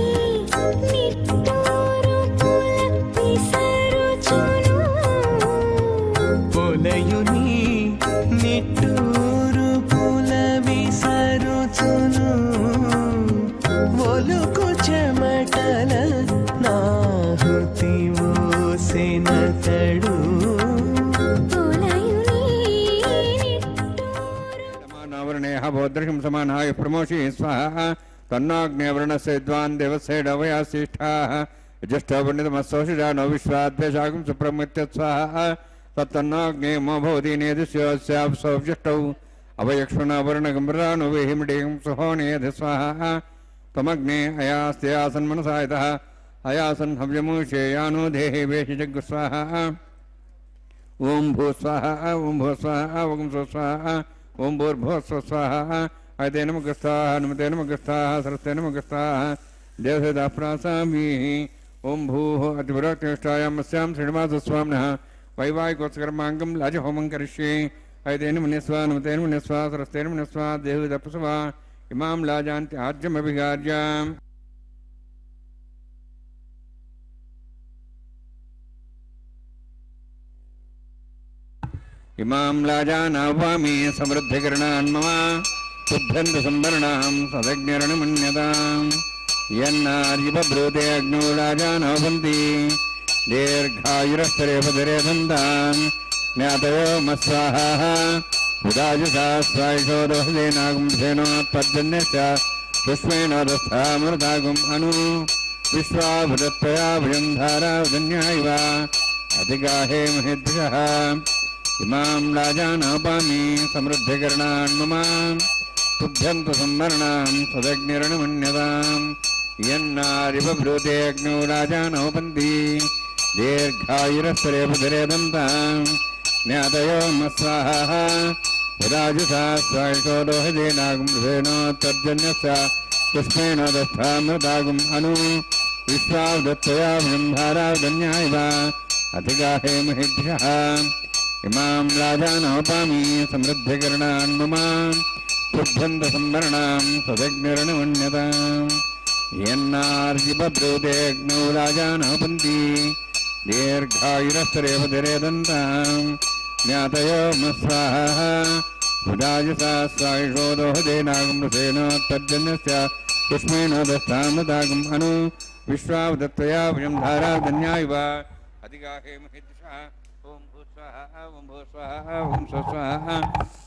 నిట్టూరు పుల విసరుచును పొలయుని నిట్టూరు పుల విసరుచును ఒలుకు చెమటల నాహుతి ఓసెనతడు పొలయుని నిట్టూరు समानावरणेह भोदृशं समानाय प्रमोषि स्वाहा तन्नाग्नेवर्णस्य विद्वान् देवस्यैडवयासिष्ठाः ज्येष्ठवर्णितमस्तोषिजानो विश्वाद्वेषागं सुप्रमित्य स्वाहा तत्तन्नाग्नेमो भवति नेदस्योऽस्याप्सोऽव्यष्टौ अवयक्ष्मणावर्णगम्भीरानो वेहिमडेयं सुहोनेध स्वाहा त्वमग्ने अयास्ते आसन्मनसायतः अयासन् हव्यमुषेयानो देहे वेशिजग् स्वाहा ओम भू स्वाहा ओम भू स्वाहा ओम स्व स्वाहा ओम भूर्भुवः स्वः स्वाहा अयते नमः स्वाहा नमते नमः स्वाहा सरस्ते नमः स्वाहा देवसेदा प्रासामि ओम भूः अतिपुराक्तिष्ठायाम् अस्यां श्रीनिवासस्वामिनः वैवाहिकोत्सकर्माङ्गं लाजहोमं करिष्ये अयते नमः स्वाहा नमते नमः स्वाहा सरस्ते नमः स्वाहा देवसेदा प्रसवा इमां लाजान्ति आज्यमभिगार्याम् इमां लाजानावामि समृद्धिकरणान् मम तुभ्यन्त संवरणां सदज्ञरणमन्यताम् यन्नार्यब्रूते अग्नौ लाजानवन्ति दीर्घायुरस्तरे पदरे सन्तान् ज्ञातयो मस्वाहा उदाजुषा स्वायुषो दोहदेनागुंसेनो त्वज्जन्यस्य पुष्पेण दस्थामृतागुम् अनु विश्वाभुतत्वया भुजं धारावधन्यायव अधिगाहे महेद्भ्यः इमां लाजानापामि समृद्धिकरणान् मम तुभ्यन्त संवरणां सदग्निरणमन्यताम् यन्नारिबभ्रूते अग्नौ लाजानोपन्ति दीर्घायुरस्तरे पदरे दन्ताम् ज्ञातयो मस्वाहा उदाजुषा स्वायुषो दोहदेनागुंसेनो तर्जन्यस्य पुष्पेण दस्थामृतागुम् अनु विश्वावदत्तया ब्रह्मारावधन्यायव अधिगाहे महेभ्यः इमां लाजानोपामि समृद्धिकरणान् मम पुच्छन्त संवरणां सदग्निर्णमन्यताम् यन्नार्जिबब्रूतेऽग्नौ राजानपन्ति दीर्घायुरस्तरेवतिरेदन्ताम् ज्ञातयो मस्वाहा बुधायसा स्वायुषो दोहदेनागमृसेन तर्जन्यस्य पुष्मेण दस्तामदागम् अनु विश्वावदत्तया वयं धाराधन्यायव अधिगाहे महिषा ओम भूस्वाहा ओम भूस्वाहा ओम स्वस्वाहा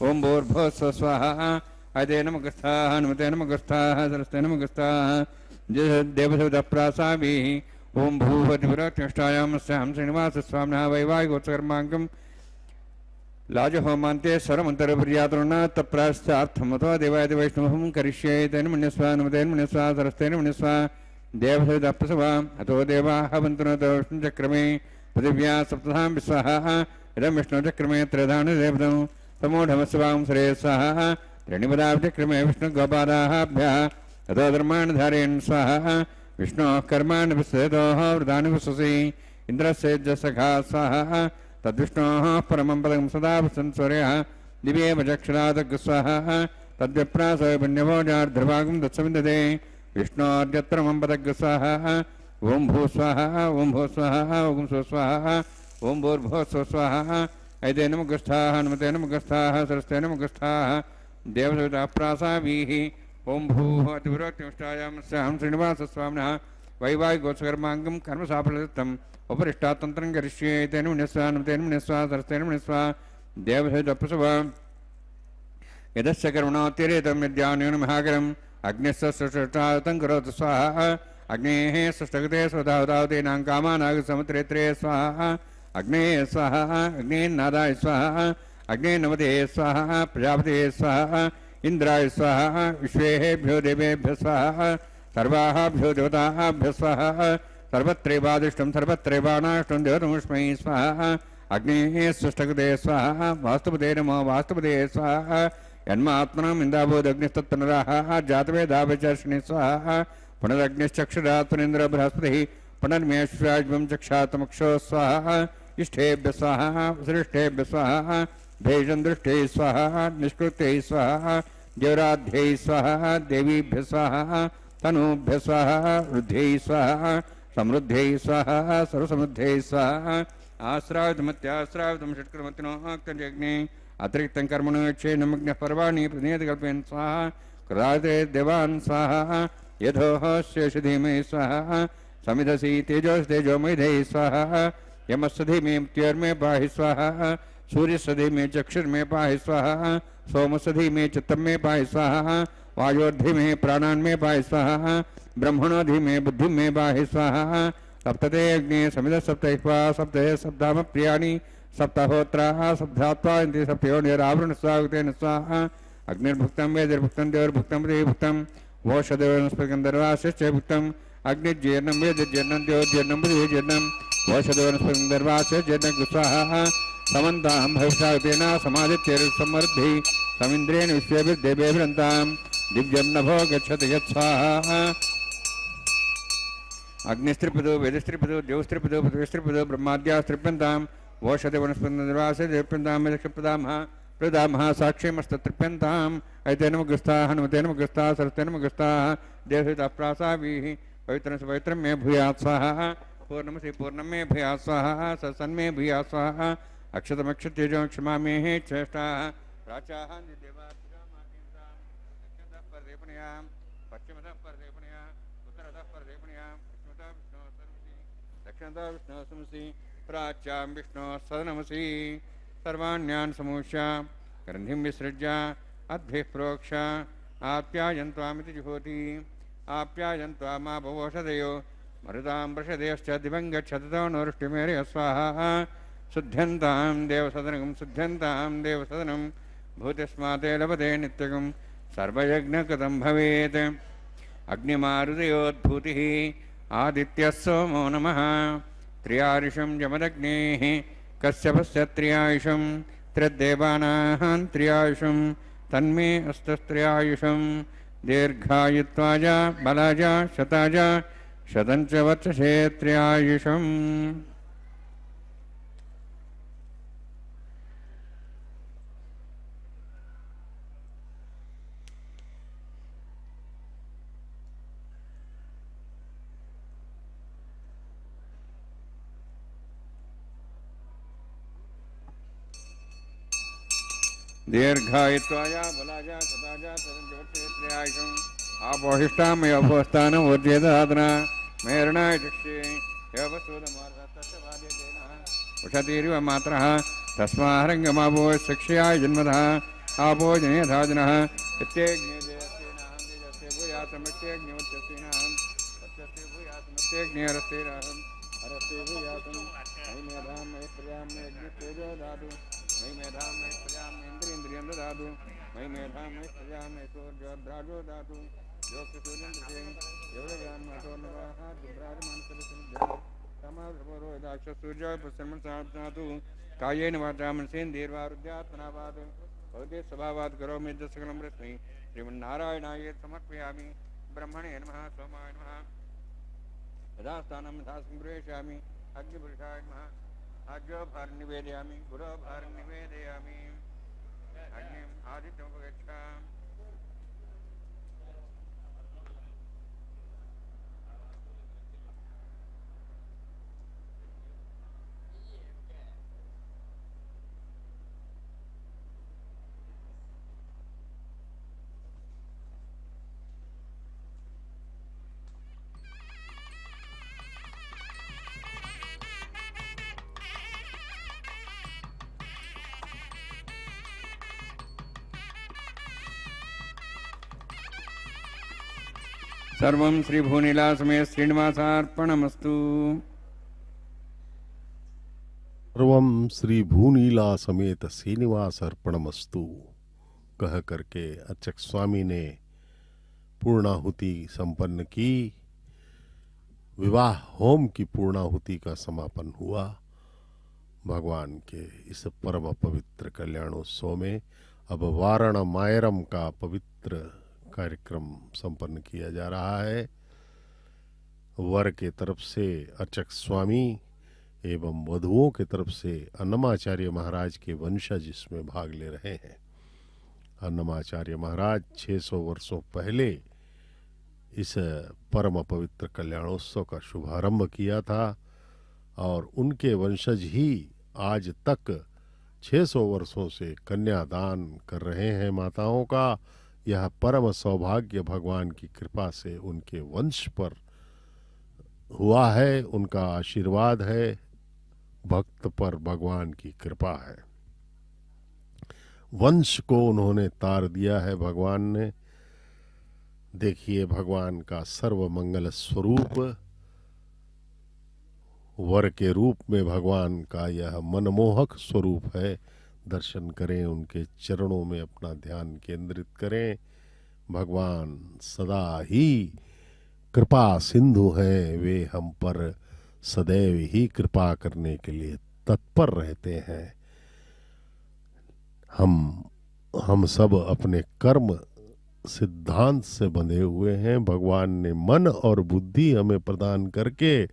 ओम भूर्भुवस्वस्वाहा अदे नमगस्थाः नमते नमगस्थाः सरस्ते नमगस्थाः देवदेवताप्रासाभिः ओम भूवतिपुरत्यष्टायामस्यां श्रीनिवासस्वामिनः वैवाहिकोत्सकर्माङ्कं लाजहोमान्ते स्वरमन्तरपर्यातरुण तप्राश्चार्थमतो देवाय वैष्णवं करिष्ये तेन मन्यस्वा नमतेन मन्यस्वा सरस्तेन मन्यस्वा देवदेवताप्रसवा अतो देवाः वन्तुनतो विष्णुचक्रमे पृथिव्या सप्तधां विस्वाहा इदं विष्णुचक्रमे त्रिधानुदेवतं समूढमस्वां श्रे स्वाहा त्रीणिपदाब्जक्रमे विष्णुगोपादाभ्यः ततो धर्माणि धारयन् स्वाहा विष्णोः कर्माणि विस्तृतोः वृतानि विश्वसि इन्द्रस्य सखा स्वाहा तद्विष्णोः परमं पदं सदा वसन् सूर्यः दिव्येव चक्षुरादग् स्वाहा तद्विप्रासो पुण्यभोजार्ध्रभागं तत्सविन्दते विष्णोर्यत्र मम पदग् स्वाहा ओम भूस्वाहा ओम भूस्वाहा ओम स्वस्वाहा ओम भूर्भुवस्वस्वाहा ऐते नमगस्थाः नमते नमगस्थाः सरस्ते नमगस्थाः देवदेवताप्रासाभिः ओम भूः अतिपुरोक्तिष्ठायामस्यां श्रीनिवासस्वामिनः वैवाहिकोत्सकर्माङ्गं कर्मसाफलदत्तम् उपरिष्टातन्त्रं करिष्ये तेन मन्यस्वा नमतेन मन्यस्वा सरस्तेन मन्यस्वा देवदेवताप्रसवा यदस्य कर्मणोऽतिरेतं विद्यान्यून महाकरम् अग्निस्य सृष्टातं करोतु स्वाहा अग्नेः सृष्टगते स्वधावतावतीनां कामानागसमुत्रेत्रे स्वाहा अग्नेः स्वाहा अग्नेन्नादाय स्वाहा अग्नेन्नमते स्वाहा प्रजापते स्वाहा इंद्राय स्वाहा विश्वेभ्यो देवेभ्यः स्वाहा सर्वाभ्यो देवताभ्यः स्वाहा सर्वत्रैवादिष्टं सर्वत्रैवानाष्टं देवतमुष्मै स्वाहा अग्नेः सृष्टगते स्वाहा वास्तुपते नमो वास्तुपते स्वाहा यन्मात्मनम् इन्दाभूदग्निस्तत्पुनराः जातवेदावचर्षिणे स्वाहा पुनरग्निश्चक्षुरात् पुनेन्द्र बृहस्पतिः पुनर्मेश्वराज्यं चक्षातमक्षो स्वाहा इष्टेभ्यः स्वाहा श्रेष्ठेभ्यः स्वाहा भेषं दृष्टे स्वाहा निष्कृत्यै स्वाहा देवराध्यै स्वाहा देवीभ्यः स्वाहा तनूभ्यः स्वाहा वृद्ध्यै स्वाहा समृद्ध्यै स्वाहा सर्वसमृद्ध्यै स्वाहा आश्रावितमत्याश्रावितं षट्कृतमतिनोक्तजज्ञे अतिरिक्तं कर्मणो यक्षे नमग्नः पर्वाणि प्रतिनियतकल्पयन् स्वाहा कृताते देवान् स्वाहा यथोः शेषधीमहि स्वाहा समिधसि तेजोमयधे स्वाहा यमस्सधीमे मृत्योर्मे पाहि स्वाहा सूर्यस्सधीमे चक्षुर्मे पाहि स्वाहा सोमस्सधीमे चित्तं मे पाहि स्वाहा वायोर्धीमे प्राणान्मे पाहि स्वाहा ब्रह्मणोधीमे बुद्धिं मे पाहि स्वाहा सप्तते अग्ने समिध सप्तैक्वा सप्तहे सप्ताम प्रियाणि सप्तहोत्राः सप्तात्वा इति सप्तयोनिरावृण स्वागतेन स्वाहा अग्निर्भुक्तं वेदिर्भुक्तं देवर्भुक्तं देवभुक्तं वोषदेवनस्पतिगन्धर्वाश्च भुक्तम् अग्निजीर्णं वेदजीर्णं देवजीर्णं बुधिजीर्णं वोषदेवनस्पतिगन्धर्वाश्च स्वाहा समन्तां भविष्यागतेन समादित्यैर्समृद्धिः समिन्द्रेण विश्वेभिर्देवेभिरन्तां दिव्यं नभो गच्छति यत्स्वाहा अग्निस्त्रिपदो वेदस्त्रिपदो देवस्त्रिपदो पृथ्वीस्त्रिपदो ब्रह्माद्यास्त्रिप्यन्तां वोषदेवनस्पतिगन्धर्वाश्च प्रदामः प्रदामः साक्ष्यमस्तत्रिप्यन्ताम् ऐते नमगस्थाः नमते नमगस्थाः सरस्ते नमगस्थाः देवताप्रासाभिः पवित्रं पवित्रं मे भूयात् स्वाहा पूर्णमसि पूर्णं मे भूयात् स्वाहा सत्सन्मे भूयात् स्वाहा अक्षतमक्षत्यजो क्षमा मे श्रेष्ठाः प्राचाः दक्षिणतः परदेपणया पश्चिमतः परदेपणया उत्तरतः परदेपणया दक्षिणतः विष्णुः समसि प्राच्यां विष्णुः सदनमसि सर्वाण्यान् समूष्य ग्रन्थिं विसृज्य अद्भिः प्रोक्ष आप्यायन्त्वामिति जुहोति आप्यायन्त्वामापवोषधयो मरुतां वृषधयश्च दिवं गच्छततो नोरुष्टिमेरय स्वाहा शुद्ध्यन्तां देवसदनं शुद्ध्यन्तां देवसदनं भूतिस्माते लभते नित्यकं सर्वयज्ञकृतं भवेत् अग्निमारुदयोद्भूतिः आदित्यः सोमो नमः त्र्यायुषं जमदग्नेः कश्यपस्य त्र्यायुषं त्रिदेवानां त्र्यायुषं तन्मे अस्तस्त्र्यायुषं दीर्घायुत्वाय बलाय शताय शतञ्च वत्ससे त्र्यायुषम् दीर्घायुत्वाय बलाय सदाय तदंजवत्रेयायकम् आपोहिष्टामयोपस्थानं वर्जेदादना मेरणाय चक्षे योपसूदमार्गतस्वाद्येन उषतीरिव मात्रः तस्माहरङ्गमापो शिक्षयाय जन्मतः आपो जनेधाजनः इत्येज्ञे देयस्तेनाहं तेजस्ते भूयातमित्येज्ञोच्चस्तेनाहं सत्यस्ते भूयातमित्येज्ञेरस्तेनाहं हरस्ते भूयातं मयि मेधां मयि प्रजां मयि अग्नितेजो दातु मयि मेधां मयि प्रजां मयि इन्द्रियं ददातु मयि मेधां मयि प्रजां मयि सूर्योद्राजो दातु योक्सूर्यं योगयान्मतो नवाः दुर्राजमानसरसंध्या समाधर्मरोदाक्षसूर्योय पुष्यमसात्नातु कायेन वाचा मनसेन्द्रियैर्वारुद्यात्मनावाद भवते स्वभावात् करोमि यज्ञसकलं रश्मि श्रीमन्नारायणाय समर्पयामि ब्रह्मणे नमः सोमाय नमः यथास्थानं यथा संप्रेषयामि अग्निपुरुषाय नमः आज्ञोभारं निवेदयामि गुरोभारं निवेदयामि अग्निम् आदित्यमुपगच्छामि सर्वं श्रीभूनीलासमे श्रीनिवासार्पणमस्तु। सर्वम श्री भूनीला समेत श्रीनिवास अर्पणमस्तु कह करके अर्चक स्वामी ने पूर्णाहुति संपन्न की। विवाह होम की पूर्णाहुति का समापन हुआ। भगवान के इस परम पवित्र कल्याणोत्सव में अब वारण मायरम का पवित्र कार्यक्रम संपन्न किया जा रहा है। वर के तरफ से अर्चक स्वामी एवं वधुओं के तरफ से अन्नमाचार्य महाराज के वंशज इसमें भाग ले रहे हैं। अन्नमाचार्य महाराज 600 वर्षों पहले इस परम पवित्र कल्याणोत्सव का शुभारंभ किया था और उनके वंशज ही आज तक 600 वर्षों से कन्यादान कर रहे हैं माताओं का। यह परम सौभाग्य भगवान की कृपा से उनके वंश पर हुआ है, उनका आशीर्वाद है, भक्त पर भगवान की कृपा है। वंश को उन्होंने तार दिया है भगवान ने। देखिए भगवान का सर्वमंगल स्वरूप वर के रूप में भगवान का यह मनमोहक स्वरूप है। दर्शन करें, उनके चरणों में अपना ध्यान केंद्रित करें। भगवान सदा ही कृपा सिंधु हैं, वे हम पर सदैव ही कृपा करने के लिए तत्पर रहते हैं। हम सब अपने कर्म सिद्धांत से बंधे हुए हैं। भगवान ने मन और बुद्धि हमें प्रदान करके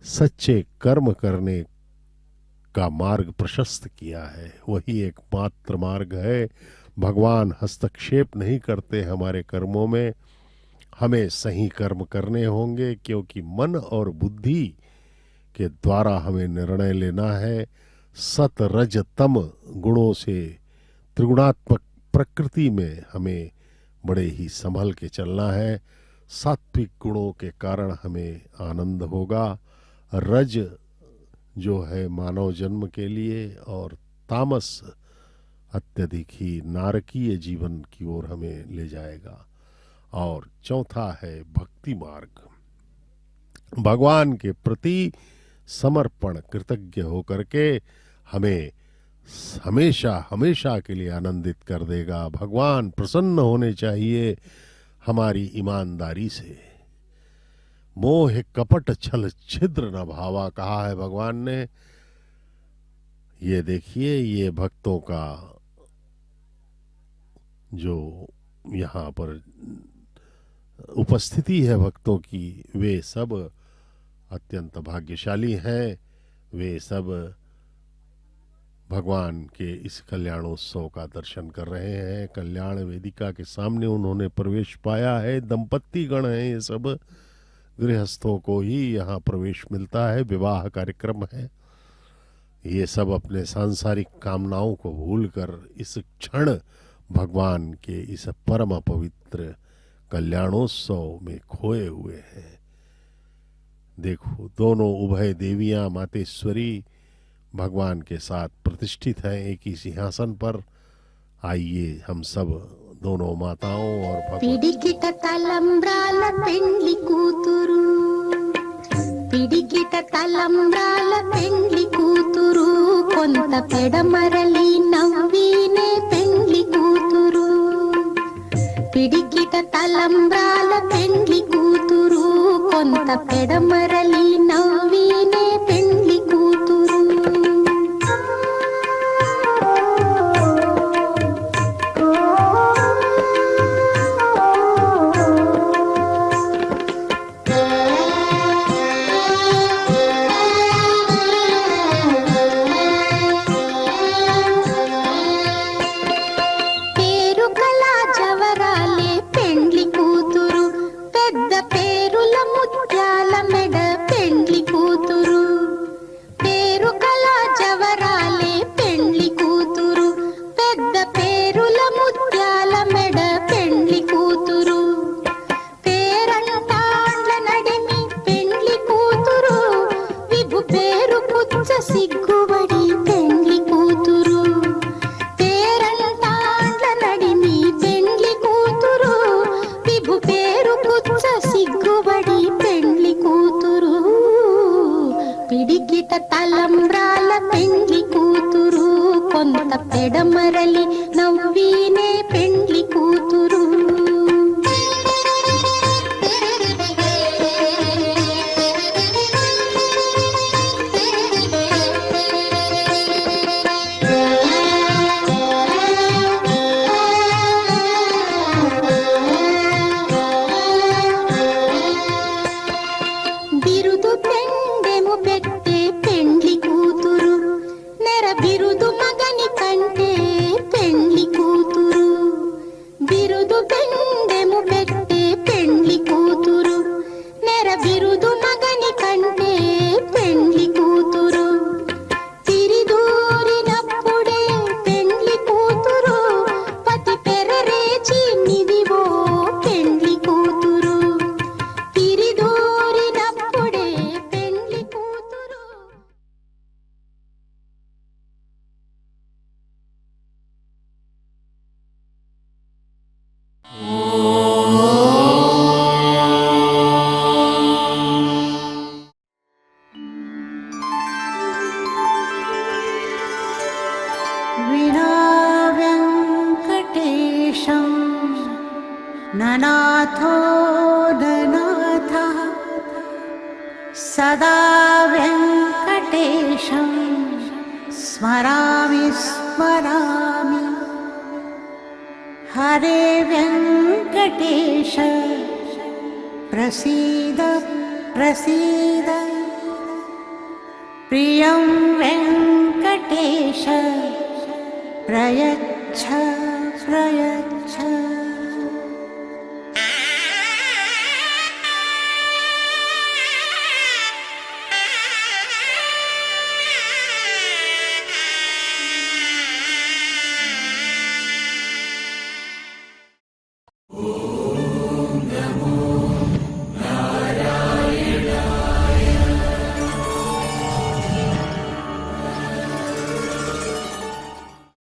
सच्चे कर्म करने का मार्ग प्रशस्त किया है। वही एकमात्र मार्ग है। भगवान हस्तक्षेप नहीं करते हमारे कर्मों में। हमें सही कर्म करने होंगे क्योंकि मन और बुद्धि के द्वारा हमें निर्णय लेना है। सत रज तम गुणों से त्रिगुणात्मक प्रकृति में हमें बड़े ही संभल के चलना है। सात्विक गुणों के कारण हमें आनंद होगा। रज जो है मानव जन्म के लिए और तामस अत्यधिक ही नारकीय जीवन की ओर हमें ले जाएगा। और चौथा है भक्ति मार्ग। भगवान के प्रति समर्पण कृतज्ञ होकर के हमें हमेशा हमेशा के लिए आनंदित कर देगा। भगवान प्रसन्न होने चाहिए हमारी ईमानदारी से। मोह कपट छल छिद्र न भावा कहा है भगवान ने। ये देखिए, ये भक्तों का जो यहाँ पर उपस्थिति है भक्तों की, वे सब अत्यंत भाग्यशाली हैं। वे सब भगवान के इस कल्याणोत्सव का दर्शन कर रहे हैं। कल्याण वेदिका के सामने उन्होंने प्रवेश पाया है। दंपत्ति गण हैं ये सब। गृहस्थों को ही यहाँ प्रवेश मिलता है। विवाह कार्यक्रम है। ये सब अपने सांसारिक कामनाओं को भूलकर इस क्षण भगवान के इस परम पवित्र कल्याणोत्सव में खोए हुए हैं। देखो, दोनों उभय देवियां मातेश्वरी भगवान के साथ प्रतिष्ठित हैं एक ही सिंहासन पर। आइए हम सब दोनों माताओं और भगवान పిడికిట తలంబ్రాల పెండ్లి కూతురు, పిడికిట తలంబ్రాల పెండ్లి కూతురు, కొంత పెడమరలి నవ్వినే పెండ్లి కూతురు. పిడికిట తలంబ్రాల పెండ్లి కూతురు, కొంత పెడమరలి నవ్వినే పెండ్లి కూతురు. సిగ్గుబడి పెండ్లి కూతురు, పేరంటాండ్ల నడిమి పెండ్లి కూతురు, విభు పేరు పుచ్చ సిగ్గుబడి పెండ్లి కూతురు. పిడికిట తలంబ్రాల పెండ్లి కూతురు, కొంత పెడమరలి నవ్వినే పెండ్లి కూతురు. బిరుదు పెండెము పెట్టే పెండ్లి కూతురు, నెర బిరుదు మగని కంటే పెండ్లి కూతురు. బిరుదు పెండెము పెట్టే పెండ్లి కూతురు, నెర బిరుదు మగని కంటే పెండ్లి కూతురు. తిరిదూరినప్పుడే పెండ్లి కూతురు, పతి పెరరేచి నిదివో పెండ్లి కూతురు. తిరిదూరినప్పుడే పెండ్లి కూతురు. विना वेङ्कटेशं ननाथो ननाथः, सदा वेङ्कटेशं स्मरामि स्मरामि. हरे वेङ्कटेश प्रसीद प्रसीद, प्रियं वेङ्कटेश प्रयच्छ प्रयच्छ.